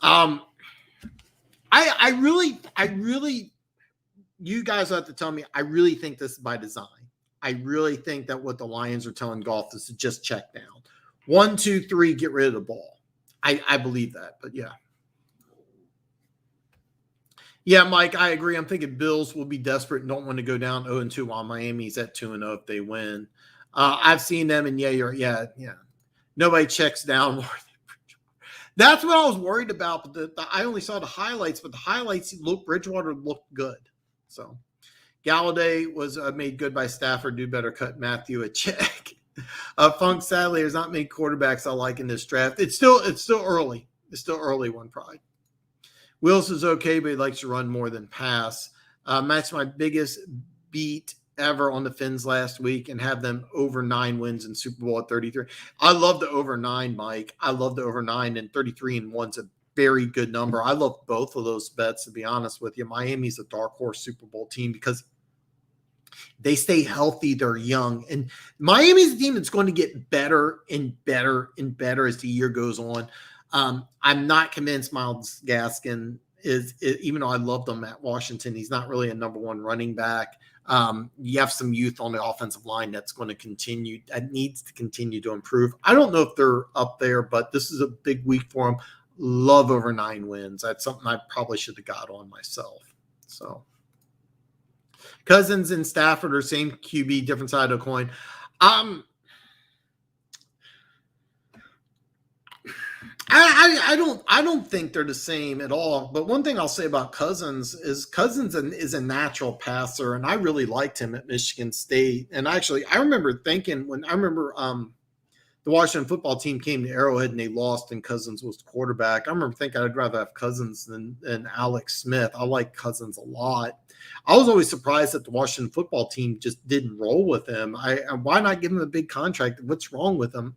I really, you guys have to tell me, I really think this is by design. I really think that what the Lions are telling Goff is to just check down. 1, 2, 3, get rid of the ball. I believe that, but yeah. Yeah, Mike, I agree. I'm thinking Bills will be desperate and don't want to go down 0-2 while Miami's at 2-0 if they win. I've seen them, and yeah. Nobody checks down more. That's what I was worried about. But I only saw the highlights, but the highlights Bridgewater looked good. So Galladay was made good by Stafford. Do better cut Matthew a check. Funk sadly has not made quarterbacks I like in this draft. It's still early. It's still early. One Pride. Wills is okay, but he likes to run more than pass. Matched my biggest beat ever on the Fins last week and have them over 9 wins in Super Bowl at 33. I love the over 9, Mike. I love the over 9, and 33-1's a very good number. I love both of those bets, to be honest with you. Miami's a dark horse Super Bowl team because they stay healthy. They're young. And Miami's a team that's going to get better and better and better as the year goes on. I'm not convinced Myles Gaskin is, even though I loved him at Washington, he's not really a number 1 running back. You have some youth on the offensive line that needs to continue to improve. I don't know if they're up there, but this is a big week for them. Love over 9 wins. That's something I probably should have got on myself. So Cousins and Stafford are same QB, different side of the coin. I don't think they're the same at all. But one thing I'll say about Cousins is is a natural passer, and I really liked him at Michigan State. And actually, I remember thinking the Washington football team came to Arrowhead and they lost, and Cousins was the quarterback. I remember thinking I'd rather have Cousins than Alex Smith. I like Cousins a lot. I was always surprised that the Washington football team just didn't roll with him. Why not give him a big contract? What's wrong with him?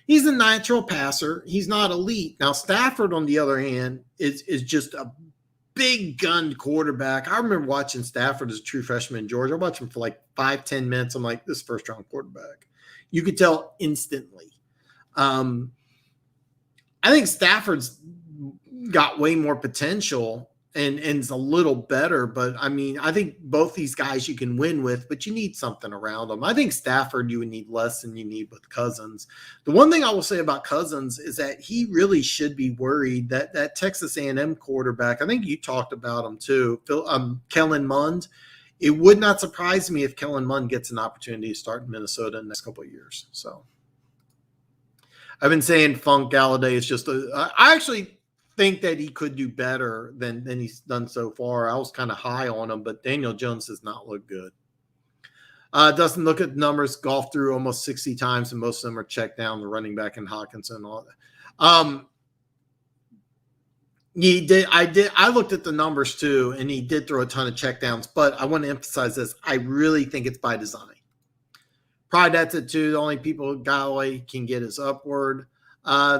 He's a natural passer. He's not elite. Now, Stafford, on the other hand, is just a big gun quarterback. I remember watching Stafford as a true freshman in Georgia. I watched him for like 5-10 minutes. I'm like, this first-round quarterback. You could tell instantly. I think Stafford's got way more potential and is a little better, but I mean, I think both these guys you can win with, but you need something around them. I think Stafford you would need less than you need with Cousins. The one thing I will say about Cousins is that he really should be worried that that Texas A&M quarterback, I think you talked about him too, Kellen Mond. It would not surprise me if Kellen Mond gets an opportunity to start in Minnesota in the next couple of years. So I've been saying Funk Galladay is just I actually think that he could do better than he's done so far. I was kind of high on him, but Daniel Jones does not look good. Doesn't look at the numbers. Golf through almost 60 times, and most of them are checked down. The running back and Hawkinson and all that. He did. I looked at the numbers too, and he did throw a ton of checkdowns. But I want to emphasize this. I really think it's by design. Probably that's it too. The only people Galloway can get is upward.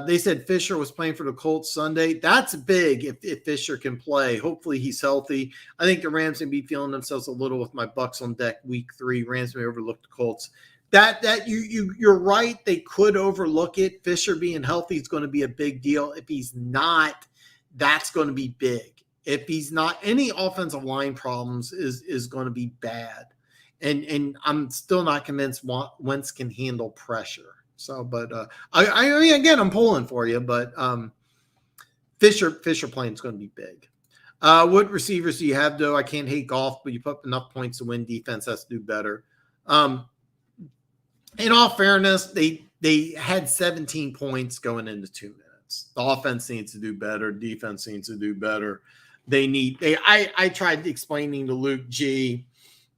They said Fisher was playing for the Colts Sunday. That's big if Fisher can play. Hopefully he's healthy. I think the Rams may be feeling themselves a little with my Bucks on deck week 3. Rams may overlook the Colts. That you're right. They could overlook it. Fisher being healthy is going to be a big deal. If he's not, that's going to be big. If he's not, any offensive line problems is going to be bad. And I'm still not convinced Wentz can handle pressure. So, but I mean, again, I'm pulling for you, but Fisher playing is going to be big. What receivers do you have, though? I can't hate Golf, but you put up enough points to win. Defense has to do better. In all fairness, they had 17 points going into 2 minutes. The offense needs to do better. Defense needs to do better. I tried explaining to Luke G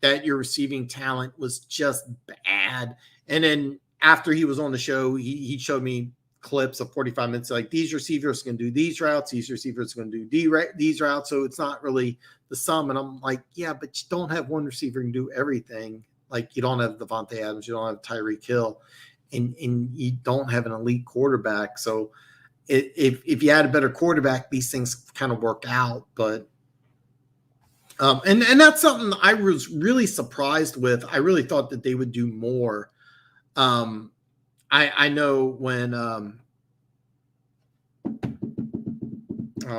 that your receiving talent was just bad. And then after he was on the show, he showed me clips of 45 minutes. Like, these receivers can do these routes. These receivers can do these routes. So it's not really the sum. And I'm like, yeah, but you don't have one receiver who can do everything. Like, you don't have Devontae Adams. You don't have Tyreek Hill. And you don't have an elite quarterback. So if you had a better quarterback, these things kind of work out. But and that's something I was really surprised with. I really thought that they would do more. I know when oh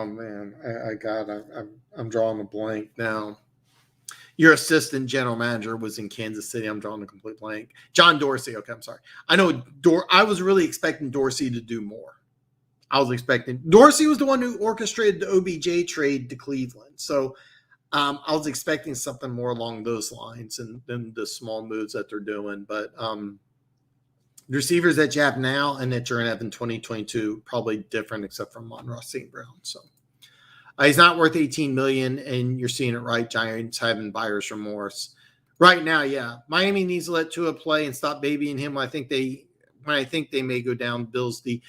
man, I'm drawing a blank now. Your assistant general manager was in Kansas City. I'm drawing a complete blank. John Dorsey. Okay, I'm sorry. I know I was really expecting Dorsey to do more. I was expecting Dorsey was the one who orchestrated the OBJ trade to Cleveland. So I was expecting something more along those lines than the small moves that they're doing. But the receivers that you have now and that you're going to have in 2022 probably different, except for Amon-Ra St. Brown. So he's not worth $18 million, and you're seeing it right. Giants having buyer's remorse right now. Yeah, Miami needs to let Tua play and stop babying him. When I think they may go down Bills D.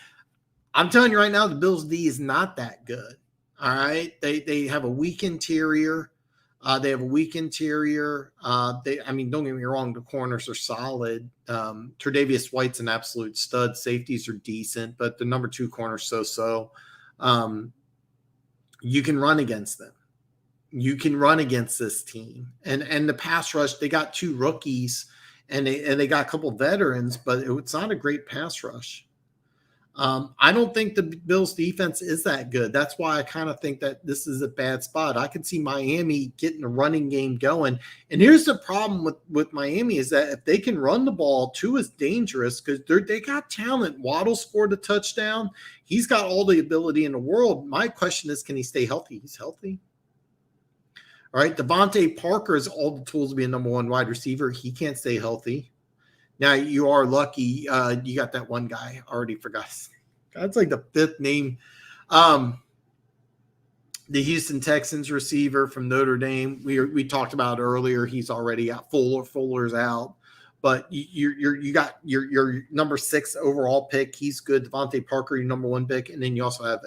I'm telling you right now, the Bills D is not that good. All right, they have a weak interior. Don't get me wrong, the corners are solid. Tre'Davious White's an absolute stud. Safeties are decent, but the number 2 corner so. You can run against them. You can run against this team. And the pass rush, they got 2 rookies and they got a couple veterans, but it's not a great pass rush. I don't think the Bills defense is that good. That's why I kind of think that this is a bad spot. I can see Miami getting a running game going. And here's the problem with Miami is that if they can run the ball, Tua is dangerous because they got talent. Waddle scored a touchdown. He's got all the ability in the world. My question is, can he stay healthy? He's healthy. All right. Devontae Parker has all the tools to be a number 1 wide receiver. He can't stay healthy. Now, you are lucky. You got that one guy. I already forgot. That's like the 5th name. The Houston Texans receiver from Notre Dame. We talked about earlier. He's already out. Fuller's out. But you got your number 6 overall pick. He's good. Devontae Parker, your number 1 pick. And then you also have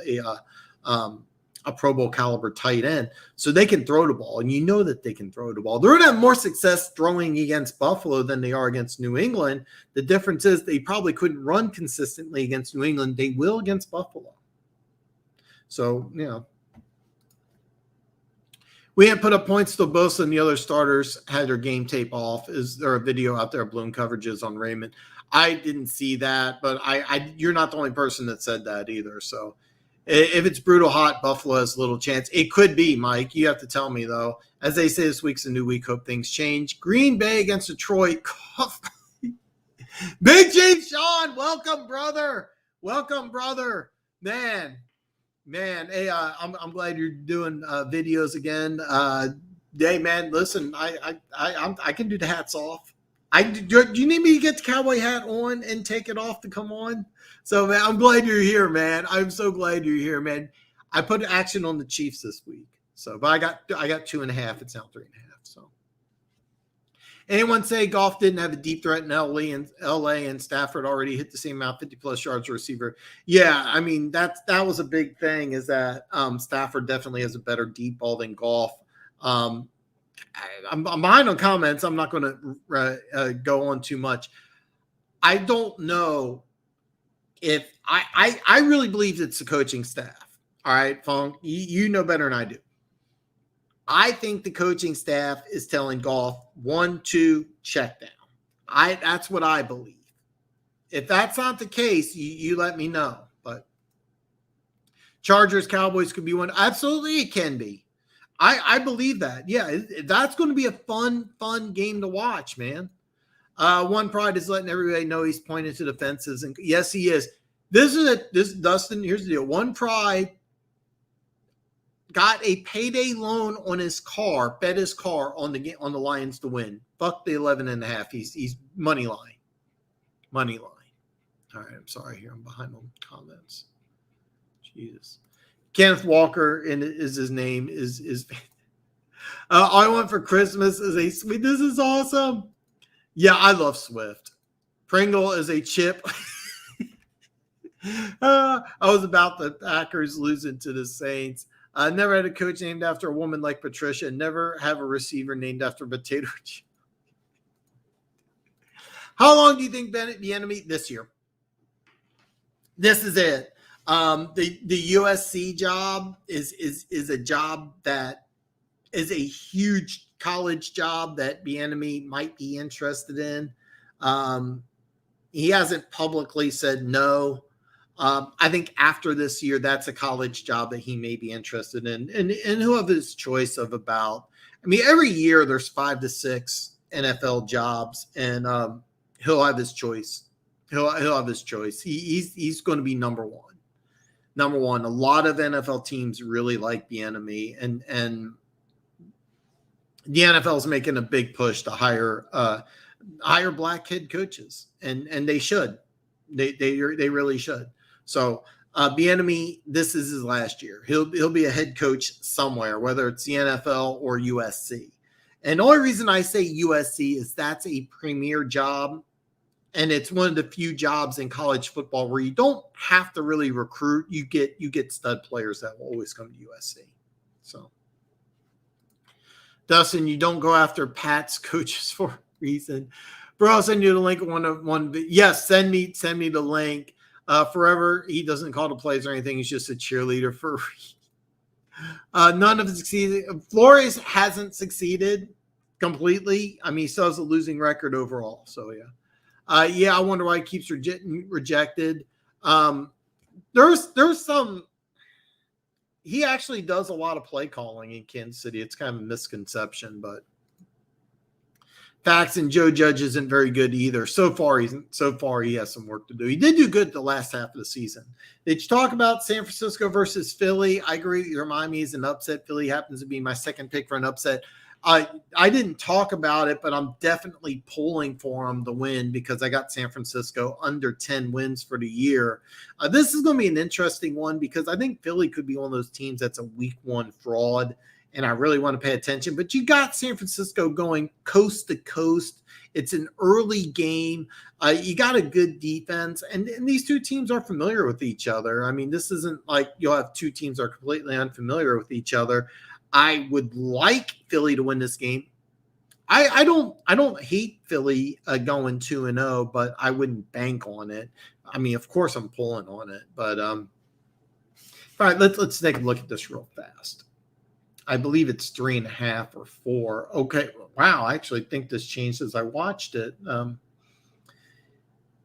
a Pro Bowl caliber tight end. So they can throw the ball, and you know that they can throw the ball. They're going to have more success throwing against Buffalo than they are against New England. The difference is they probably couldn't run consistently against New England. They will against Buffalo. So, we had put up points till Bosa and the other starters had their game tape off. Is there a video out there of blown coverages on Raymond? I didn't see that, but you're not the only person that said that either. So if it's brutal hot, Buffalo has little chance. It could be, Mike. You have to tell me, though. As they say, this week's a new week. Hope things change. Green Bay against Detroit. Big James Sean, welcome, brother. Welcome, brother. Man. Hey, I'm glad you're doing videos again. Hey, man, listen, I can do the hats off. Do you need me to get the cowboy hat on and take it off to come on? So, man, I'm glad you're here, man. I'm so glad you're here, man. I put action on the Chiefs this week. So, but I got 2.5. It's now 3.5. So, anyone say Goff didn't have a deep threat in LA and Stafford already hit the same amount, 50+ yards receiver? Yeah, I mean that was a big thing. Is that Stafford definitely has a better deep ball than Goff. I'm behind on comments. I'm not going to go on too much. I don't know if I really believe it's the coaching staff. All right, Funk, you know better than I do. I think the coaching staff is telling Goff 1-2 check down. That's what I believe. If that's not the case, you let me know. But Chargers, Cowboys could be one. Absolutely, it can be. I believe that. Yeah, that's going to be a fun game to watch, man. One pride is letting everybody know he's pointing to the fences, and yes, he is. This Dustin. Here's the deal. One pride got a payday loan on his car, bet his car on the Lions to win. Fuck the 11.5. He's money line. All right, I'm sorry here. I'm behind on comments. Jesus. Kenneth Walker is his name. Is all I want for Christmas is a sweet. This is awesome. Yeah, I love Swift. Pringle is a chip. I was about the Packers losing to the Saints. I never had a coach named after a woman like Patricia. Never have a receiver named after potato chip. How long do you think Bennett the enemy this year? This is it. The USC job is a job that is a huge college job that Bieniemy might be interested in. He hasn't publicly said no. I think after this year, that's a college job that he may be interested in, and he'll have his choice of about. I mean, every year there's 5 to 6 NFL jobs, and he'll have his choice. He'll have his choice. He's going to be number one. Number one. A lot of NFL teams really like Bieniemy, and the NFL is making a big push to hire black head coaches, and they should. They really should. So Bieniemy, this is his last year. He'll be a head coach somewhere, whether it's the NFL or USC. And the only reason I say USC is that's a premier job, and it's one of the few jobs in college football where you don't have to really recruit. You get stud players that will always come to USC. So, Dustin, you don't go after Pat's coaches for a reason. Bro, I'll send you the link. One. Yes, send me the link. Forever, he doesn't call the plays or anything. He's just a cheerleader for. None of it succeeded. Flores hasn't succeeded completely. I mean, he still has a losing record overall. So yeah. I wonder why he keeps rejected. There's some. He actually does a lot of play calling in Kansas City. It's kind of a misconception, but facts. And Joe Judge isn't very good either. So far, he has some work to do. He did do good the last half of the season. Did you talk about San Francisco versus Philly? I agree. You remind me is an upset. Philly happens to be my second pick for an upset. I didn't talk about it, but I'm definitely pulling for them to win because I got San Francisco under 10 wins for the year. This is going to be an interesting one because I think Philly could be one of those teams that's a week one fraud, and I really want to pay attention. But you got San Francisco going coast to coast. It's an early game. You got a good defense, and these two teams are familiar with each other. I mean, this isn't like you'll have two teams that are completely unfamiliar with each other. I would like Philly to win this game. I don't hate Philly going 2-0, but I wouldn't bank on it. I mean, of course I'm pulling on it, but all right, let's take a look at this real fast. I believe it's 3.5 or 4. Okay, wow, I actually think this changed as I watched it.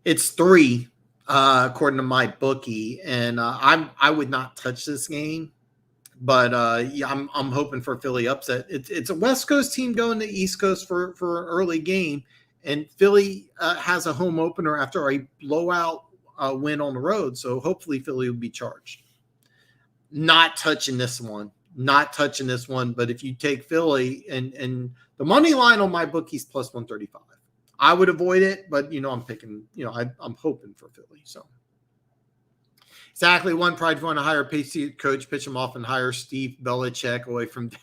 It's 3, according to my bookie, and I would not touch this game. But yeah, I'm hoping for Philly upset. It's a West Coast team going to East Coast for an early game, and Philly has a home opener after a blowout win on the road. So hopefully Philly will be charged. Not touching this one. Not touching this one. But if you take Philly and the money line on my bookies plus 135, I would avoid it. But I'm picking. I'm hoping for Philly. So. Exactly. One pride want to hire a Patriot coach, pitch him off, and hire Steve Belichick away from Daddy.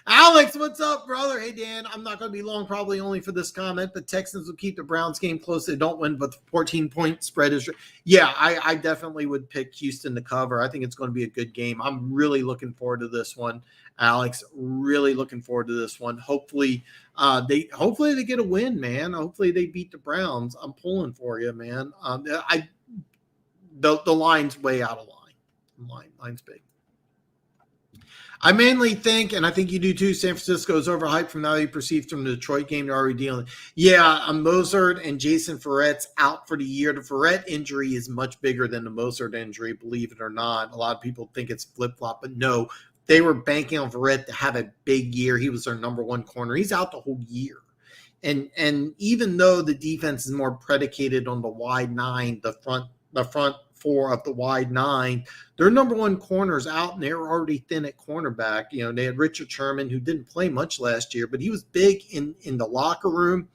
Alex, what's up, brother? Hey, Dan. I'm not going to be long, probably only for this comment, but Texans will keep the Browns game close. They don't win, but the 14-point spread is. Yeah, I definitely would pick Houston to cover. I think it's going to be a good game. I'm really looking forward to this one, Alex. Really looking forward to this one. Hopefully they get a win, man. Hopefully they beat the Browns. I'm pulling for you, man. The line's way out of line. Line's big. I mainly think, and I think you do too, San Francisco is overhyped from how you perceived from the Detroit game they're already dealing. Yeah, Mozart and Jason Verrett's out for the year. The Verrett injury is much bigger than the Mozart injury, believe it or not. A lot of people think it's flip-flop, but no, they were banking on Verrett to have a big year. He was their number one corner. He's out the whole year. And even though the defense is more predicated on the wide 9, the front 4 of the wide 9, their number one corners out, and they were already thin at cornerback. They had Richard Sherman, who didn't play much last year, but he was big in the locker room,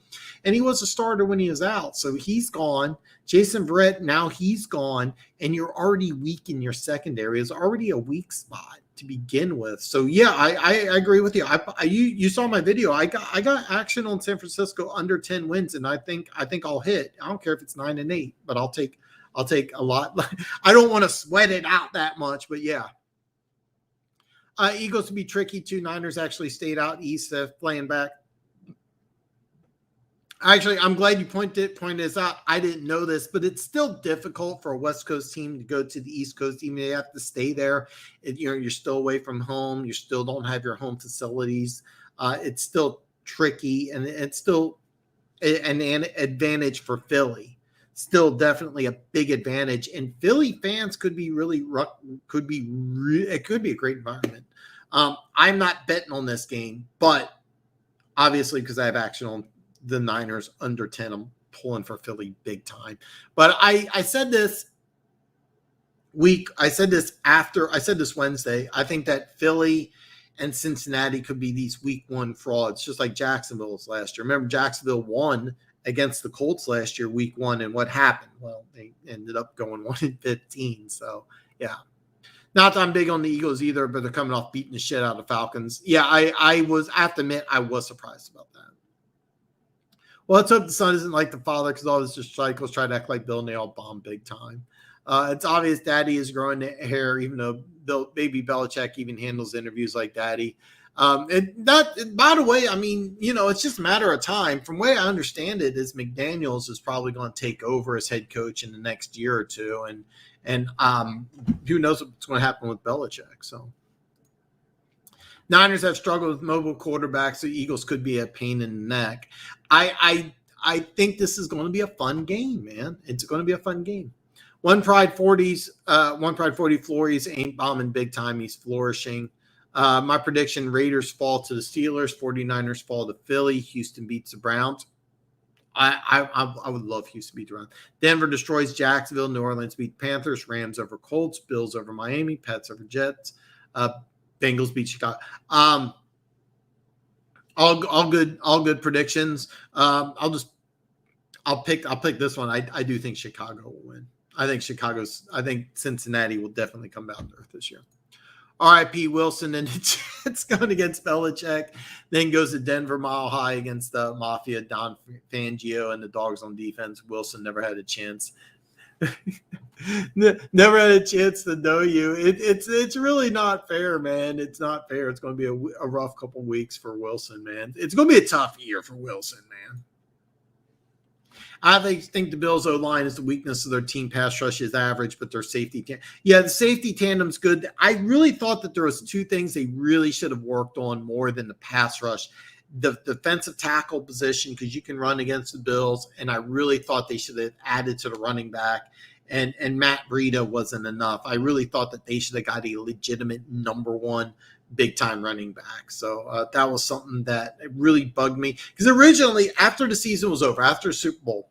and he was a starter when he was out. So he's gone. Jason Verrett, now he's gone, and you're already weak in your secondary. It's already a weak spot to begin with. So yeah, I agree with you. You saw my video. I got action on San Francisco under 10 wins, and I think I'll hit. I don't care if it's 9-8, but I'll take a lot. I don't want to sweat it out that much, but yeah. Eagles to be tricky too. Niners actually stayed out east playing back. Actually, I'm glad you pointed this out. I didn't know this, but it's still difficult for a West Coast team to go to the East Coast team. They have to stay there. You're still away from home. You still don't have your home facilities. It's still tricky, and it's still an advantage for Philly. Still definitely a big advantage, and Philly fans could be it could be a great environment. I'm not betting on this game, but obviously because I have action on the Niners under 10, I'm pulling for Philly big time. But I said this Wednesday. I think that Philly and Cincinnati could be these week 1 frauds, just like Jacksonville's last year. Remember, Jacksonville won against the Colts last year, week 1, and what happened? Well, they ended up going 1-15. So, yeah. Not that I'm big on the Eagles either, but they're coming off beating the shit out of the Falcons. Yeah, I have to admit, I was surprised about that. Well, let's hope the son isn't like the father, because all this just cycles try to act like Bill, and they all bomb big time. It's obvious Daddy is growing the hair, even though baby Belichick even handles interviews like Daddy. By the way, I mean, it's just a matter of time. From the way I understand it, is McDaniels is probably going to take over as head coach in the next year or two, and who knows what's going to happen with Belichick. So, Niners have struggled with mobile quarterbacks, so Eagles could be a pain in the neck. I think this is going to be a fun game, man. It's going to be a fun game. One Pride 40 Flores ain't bombing big time. He's flourishing. My prediction, Raiders fall to the Steelers, 49ers fall to Philly, Houston beats the Browns. I would love Houston beat the Browns. Denver destroys Jacksonville, New Orleans beat Panthers, Rams over Colts, Bills over Miami, Pats over Jets, Bengals beat Chicago. All good predictions. I'll pick this one. I do think Chicago will win. I think Cincinnati will definitely come down to earth this year. R.I.P. Wilson and the Jets going against Belichick, then goes to Denver Mile High against the Mafia, Don Fangio, and the Dogs on defense. Wilson never had a chance. Never had a chance to know you. It's really not fair, man. It's not fair. It's going to be a rough couple weeks for Wilson, man. It's going to be a tough year for Wilson, man. I think the Bills' O-line is the weakness of their team. Pass rush is average, but their safety the safety tandem's good. I really thought that there was 2 things they really should have worked on more than the pass rush. the defensive tackle position, because you can run against the Bills, and I really thought they should have added to the running back. And Matt Breida wasn't enough. I really thought that they should have got a legitimate number one big-time running back. So that was something that really bugged me. Because originally, after the season was over, after Super Bowl,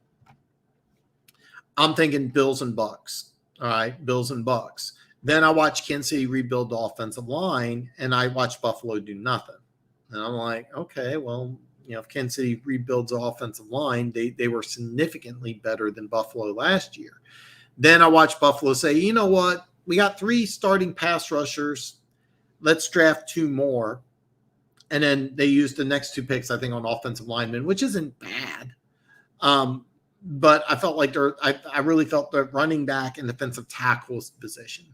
I'm thinking Bills and Bucks. All right, Bills and Bucks. Then I watched Kansas City rebuild the offensive line, and I watched Buffalo do nothing. And I'm like, okay, well, if Kansas City rebuilds the offensive line, they were significantly better than Buffalo last year. Then I watched Buffalo say, you know what? We got 3 starting pass rushers. Let's draft 2 more. And then they used the next 2 picks, I think, on offensive linemen, which isn't bad. But I felt like I really felt the running back and defensive tackles position.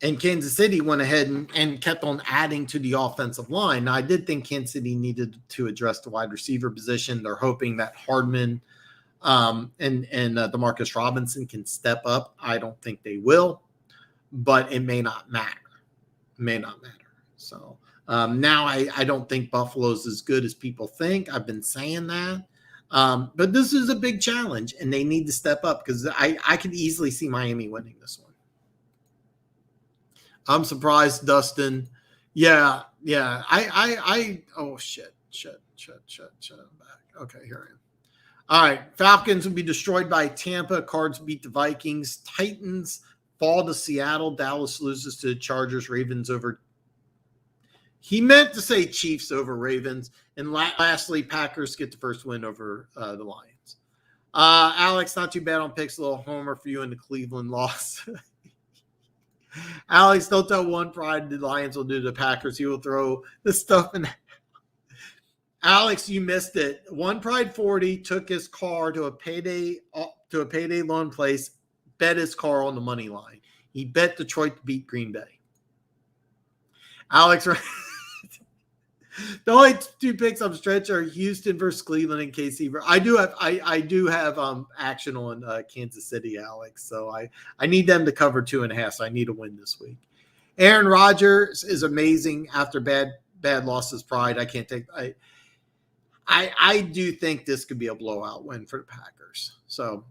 And Kansas City went ahead and kept on adding to the offensive line. Now, I did think Kansas City needed to address the wide receiver position. They're hoping that Hardman and Demarcus Robinson can step up. I don't think they will, but it may not matter. So now I don't think Buffalo's as good as people think. I've been saying that. But this is a big challenge, and they need to step up, because I could easily see Miami winning this one. I'm surprised, Dustin. Yeah. Oh, shit. I'm back. Okay, here I am. All right. Falcons will be destroyed by Tampa. Cards beat the Vikings. Titans fall to Seattle. Dallas loses to the Chargers. Ravens over. He meant to say Chiefs over Ravens. And lastly, Packers get the first win over the Lions. Alex, not too bad on picks. A little homer for you in the Cleveland loss. Alex, don't tell One Pride the Lions will do the Packers. He will throw the stuff in. Alex, you missed it. One Pride 40 took his car to a payday loan place, bet his car on the money line. He bet Detroit to beat Green Bay. Alex, the only 2 picks I'm stretch are Houston versus Cleveland and KC. I do have action on Kansas City, Alex. So I need them to cover 2.5. So I need a win this week. Aaron Rodgers is amazing after bad losses. Pride. I can't take. I do think this could be a blowout win for the Packers. So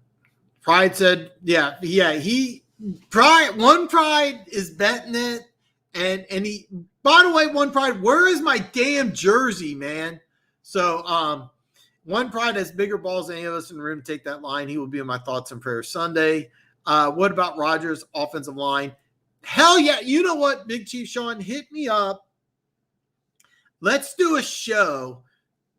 Pride said, yeah. One Pride is betting it, and he. By the way, One Pride, where is my damn jersey, man? So One Pride has bigger balls than any of us in the room. Take that line. He will be in my thoughts and prayers Sunday. What about Rodgers' offensive line? Hell yeah. You know what, Big Chief Sean? Hit me up. Let's do a show.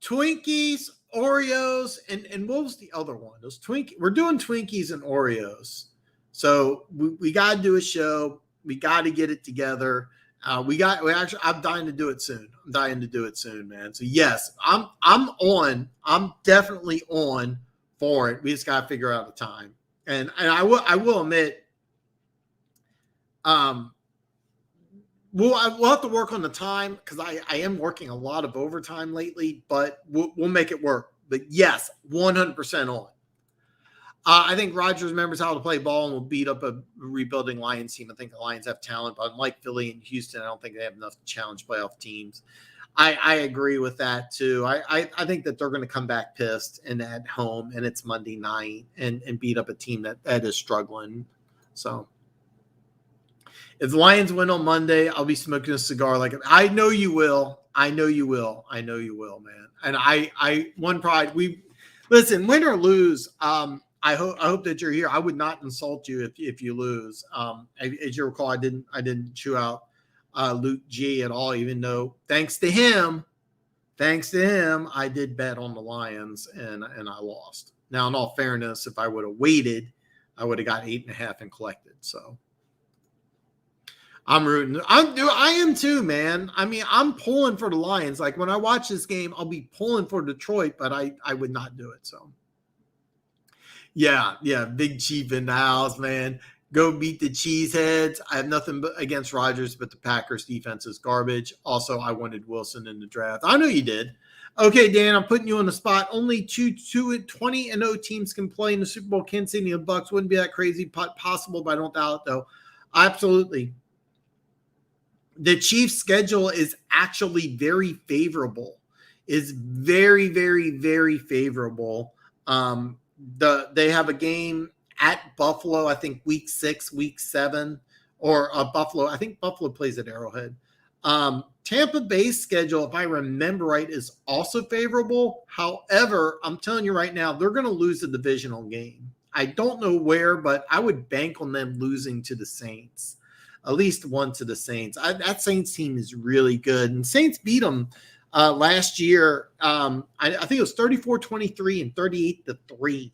Twinkies, Oreos, and what was the other one? Those We're doing Twinkies and Oreos. So we got to do a show. We got to get it together. I'm dying to do it soon. Man. So yes, I'm on. I'm definitely on for it. We just got to figure out a time. And I will admit, we'll have to work on the time, because I am working a lot of overtime lately, but we'll make it work. But yes, 100% on. I think Rodgers remembers how to play ball and will beat up a rebuilding Lions team. I think the Lions have talent, but unlike Philly and Houston, I don't think they have enough to challenge playoff teams. I agree with that too. I think that they're going to come back pissed and at home, and it's Monday night, and beat up a team that is struggling. So if the Lions win on Monday, I'll be smoking a cigar like I know you will. I know you will, man. And One Pride, listen, win or lose. I hope that you're here. I would not insult you if you lose. As you recall, I didn't chew out Luke G at all, even though thanks to him, I did bet on the Lions and I lost. Now, in all fairness, if I would have waited, I would have got 8.5 and collected. So I'm rooting. I am too, man. I mean, I'm pulling for the Lions. Like when I watch this game, I'll be pulling for Detroit, but I would not do it. So. Yeah, Big Chief in the house, man. Go beat the Cheeseheads. I have nothing against Rodgers, but the Packers defense is garbage. Also, I wanted Wilson in the draft. I know you did. Okay, Dan, I'm putting you on the spot. Only 20-0 teams can play in the Super Bowl. Kansas City and the Bucks wouldn't be that crazy possible, but I don't doubt it, though. Absolutely. The Chiefs' schedule is actually very favorable. Is very, very, very favorable. They have a game at Buffalo, I think week 6, week 7, or Buffalo. I think Buffalo plays at Arrowhead. Tampa Bay's schedule, if I remember right, is also favorable. However, I'm telling you right now, they're going to lose the divisional game. I don't know where, but I would bank on them losing to the Saints. At least one to the Saints. That Saints team is really good. And Saints beat them last year. I think it was 34-23 and 38-3.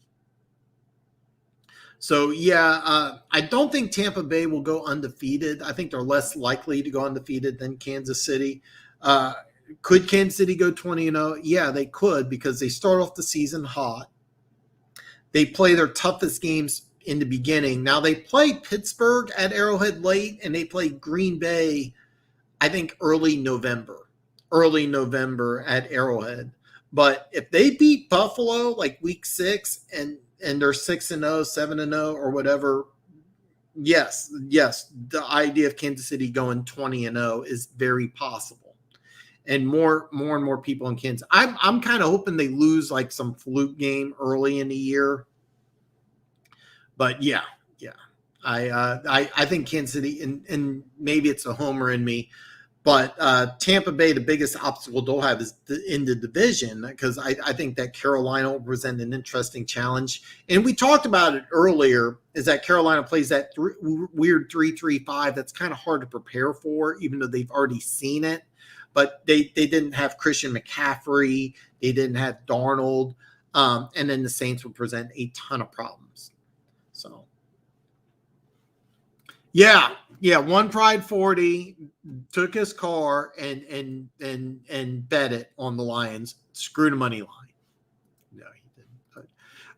So, yeah, I don't think Tampa Bay will go undefeated. I think they're less likely to go undefeated than Kansas City. Could Kansas City go 20-0? Yeah, they could, because they start off the season hot. They play their toughest games in the beginning. Now, they play Pittsburgh at Arrowhead late, and they play Green Bay, I think, early November at Arrowhead. But if they beat Buffalo like week 6 and they're 6-0, 7-0, or whatever, yes, the idea of Kansas City going 20-0 is very possible. And more and more people in Kansas. I'm kind of hoping they lose like some fluke game early in the year. But yeah. I think Kansas City, and maybe it's a homer in me, but Tampa Bay, the biggest obstacle they'll have is in the division, because I think that Carolina will present an interesting challenge. And we talked about it earlier, is that Carolina plays that weird 3-3-5 that's kind of hard to prepare for, even though they've already seen it. But they didn't have Christian McCaffrey. They didn't have Darnold. And then the Saints would present a ton of problems. So, yeah, one Pride 40 took his car and bet it on the Lions. Screw the money line. No, he didn't.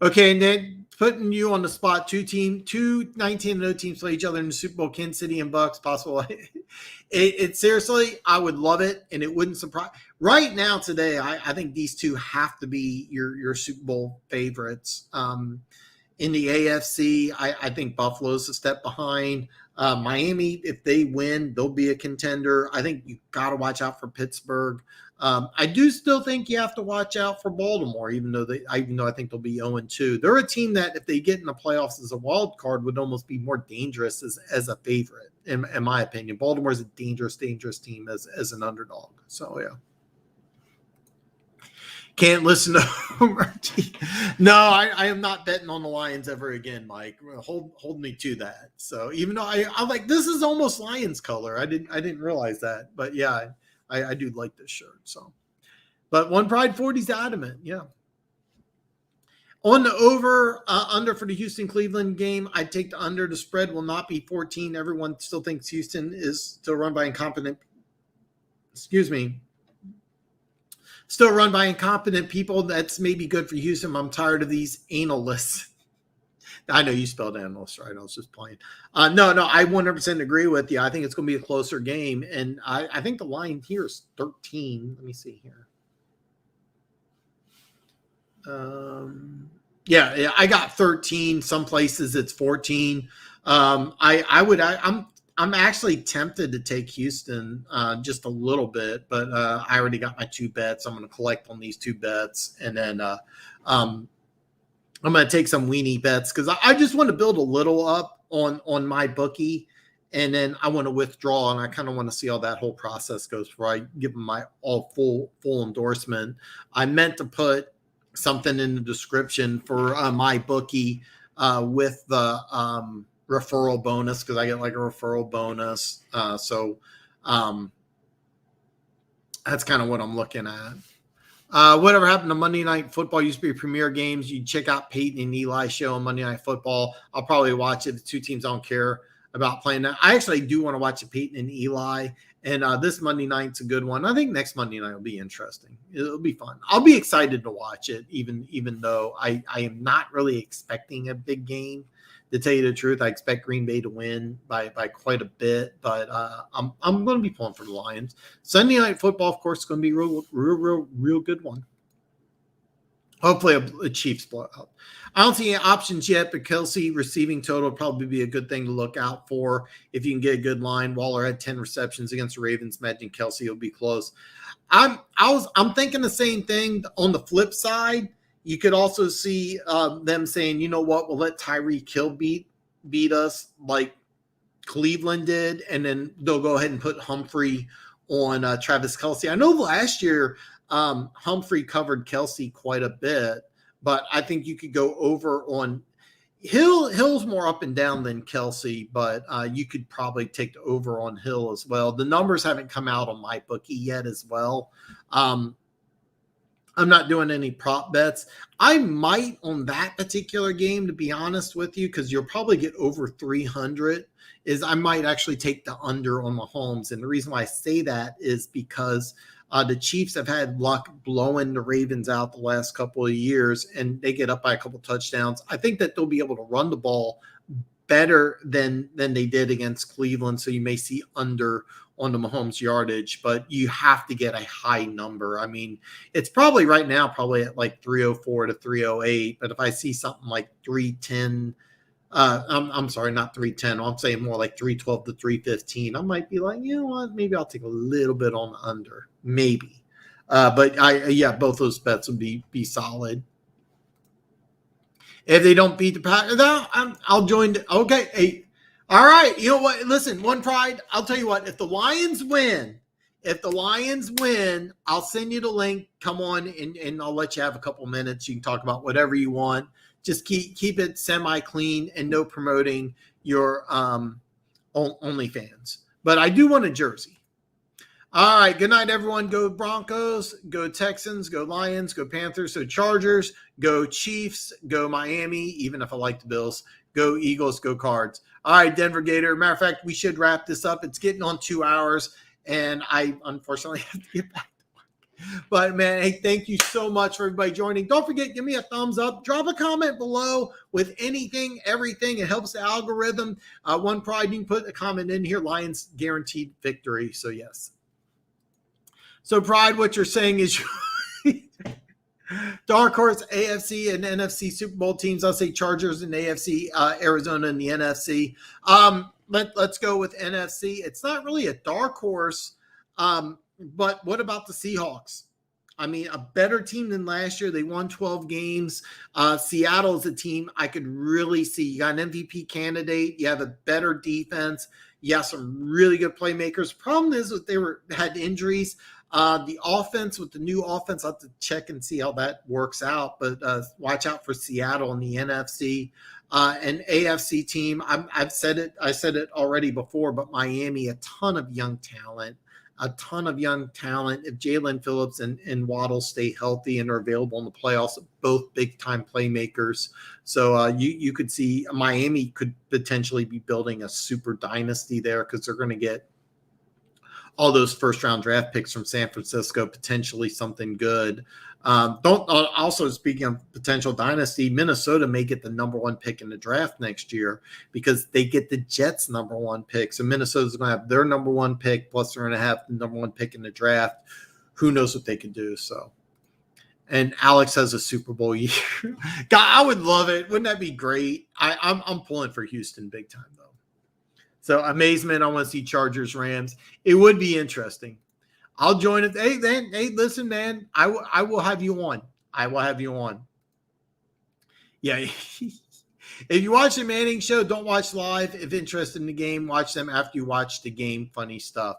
Okay, and then putting you on the spot, two 19-0 teams play each other in the Super Bowl, Kansas City and Bucks, possible. It seriously, I would love it, and it wouldn't surprise. Right now, today, I think these two have to be your Super Bowl favorites. In the AFC, I think Buffalo's a step behind. Miami, if they win, they'll be a contender. I think you got to watch out for Pittsburgh. I do still think you have to watch out for Baltimore, even though I think they'll be 0-2. They're a team that, if they get in the playoffs as a wild card, would almost be more dangerous as a favorite, in my opinion. Baltimore's a dangerous team as an underdog. So, yeah. Can't listen to Homer. No, I am not betting on the Lions ever again, Mike. Hold me to that. So even though I'm like, this is almost Lions color. I didn't realize that. But yeah, I do like this shirt. So, but one Pride 40's adamant. Yeah. On the under for the Houston-Cleveland game, I'd take the under. The spread will not be 14. Everyone still thinks Houston is still run by incompetent. Still run by incompetent people. That's maybe good for Houston. I'm tired of these analysts. I know you spelled analyst right. I was just playing. No, I 100% agree with you. I think it's going to be a closer game. And I think the line here is 13. Let me see here. Yeah, I got 13. Some places it's 14. I'm actually tempted to take Houston just a little bit, but I already got my 2 bets. I'm going to collect on these 2 bets, and then I'm going to take some weenie bets, because I just want to build a little up on my bookie, and then I want to withdraw, and I kind of want to see how that whole process goes before I give them my full endorsement. I meant to put something in the description for my bookie with the referral bonus, because I get like a referral bonus. So that's kind of what I'm looking at. Whatever happened to Monday Night Football? Used to be premier games. You check out Peyton and Eli show on Monday Night Football. I'll probably watch it. The 2 teams don't care about playing that. I actually do want to watch the Peyton and Eli. And this Monday night's a good one. I think next Monday night will be interesting. It'll be fun. I'll be excited to watch it, even though I am not really expecting a big game. To tell you the truth, I expect Green Bay to win by quite a bit, but I'm going to be pulling for the Lions. Sunday Night Football, of course, is going to be real good one. Hopefully a Chiefs blowout. I don't see any options yet, but Kelsey receiving total would probably be a good thing to look out for if you can get a good line. Waller had 10 receptions against the Ravens. Imagine Kelsey will be close. I'm thinking the same thing. On the flip side, you could also see them saying, you know what, we'll let Tyreek Hill beat us like Cleveland did, and then they'll go ahead and put Humphrey on Travis Kelsey. I know last year Humphrey covered Kelsey quite a bit, but I think you could go over on Hill. Hill's more up and down than Kelsey, but you could probably take the over on Hill as well. The numbers haven't come out on my bookie yet as well. I'm not doing any prop bets. I might on that particular game, to be honest with you, because you'll probably get over 300, is I might actually take the under on Mahomes. And the reason why I say that is because the Chiefs have had luck blowing the Ravens out the last couple of years, and they get up by a couple touchdowns. I think that they'll be able to run the ball better than they did against Cleveland. So you may see under on the Mahomes yardage, but you have to get a high number. I mean, it's probably right now, probably at like 304 to 308. But if I see something like 310, I'm sorry, not 310. I'm saying more like 312 to 315. I might be like, you know what? Maybe I'll take a little bit on the under, maybe. But both those bets would be solid. If they don't beat the Packers, I'll join. Okay, hey, all right. You know what? Listen, one pride. I'll tell you what. If the Lions win, I'll send you the link. Come on, and I'll let you have a couple minutes. You can talk about whatever you want. Just keep it semi-clean and no promoting your OnlyFans. But I do want a jersey. All right. Good night, everyone. Go Broncos, go Texans, go Lions, go Panthers, so Chargers, go Chiefs, go Miami, even if I like the Bills, go Eagles, go Cards. All right, Denver Gator. Matter of fact, we should wrap this up. It's getting on 2 hours, and I unfortunately have to get back to work. But, man, hey, thank you so much for everybody joining. Don't forget, give me a thumbs up. Drop a comment below with anything, everything. It helps the algorithm. One pride, you can put a comment in here. Lions guaranteed victory, so yes. So, Pride, what you're saying is dark horse AFC and NFC Super Bowl teams. I'll say Chargers and AFC, Arizona and the NFC. Let's go with NFC. It's not really a dark horse, but what about the Seahawks? I mean, a better team than last year. They won 12 games. Seattle is a team I could really see. You got an MVP candidate. You have a better defense. You have some really good playmakers. Problem is that they had injuries. The offense with the new offense, I'll have to check and see how that works out. But watch out for Seattle in the NFC. An AFC team, I said it already before, but Miami, a ton of young talent. If Jalen Phillips and Waddle stay healthy and are available in the playoffs, both big-time playmakers. So you could see Miami could potentially be building a super dynasty there because they're going to get all those first-round draft picks from San Francisco, potentially something good. Also, speaking of potential dynasty, Minnesota may get the number one pick in the draft next year because they get the Jets' number one pick. So Minnesota's going to have their number one pick, plus they're going to have the number one pick in the draft. Who knows what they can do? So, and Alex has a Super Bowl year. God, I would love it. Wouldn't that be great? I'm pulling for Houston big time, though. So amazement. I want to see Chargers, Rams. It would be interesting. I'll join it. Hey, listen, man. I will have you on. I will have you on. Yeah. If you watch the Manning show, don't watch live. If interested in the game, watch them after you watch the game. Funny stuff.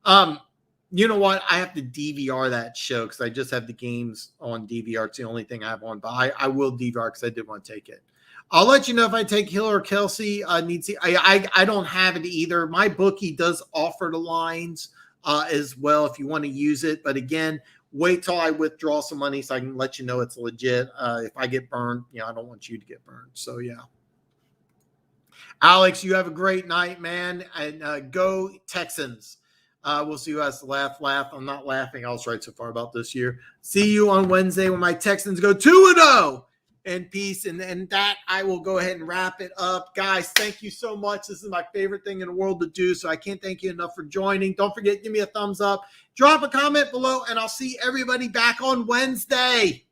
You know what? I have to DVR that show because I just have the games on DVR. It's the only thing I have on. But I will DVR because I did want to take it. I'll let you know if I take Hill or Kelsey. I don't have it either. My bookie does offer the lines as well if you want to use it. But again, wait till I withdraw some money so I can let you know it's legit. If I get burned, I don't want you to get burned. So, yeah. Alex, you have a great night, man. And go Texans. We'll see who has to laugh. I'm not laughing. I was right so far about this year. See you on Wednesday when my Texans go 2-0. And peace. And that I will go ahead and wrap it up. Guys, thank you so much. This is my favorite thing in the world to do. So I can't thank you enough for joining. Don't forget, give me a thumbs up. Drop a comment below, and I'll see everybody back on Wednesday.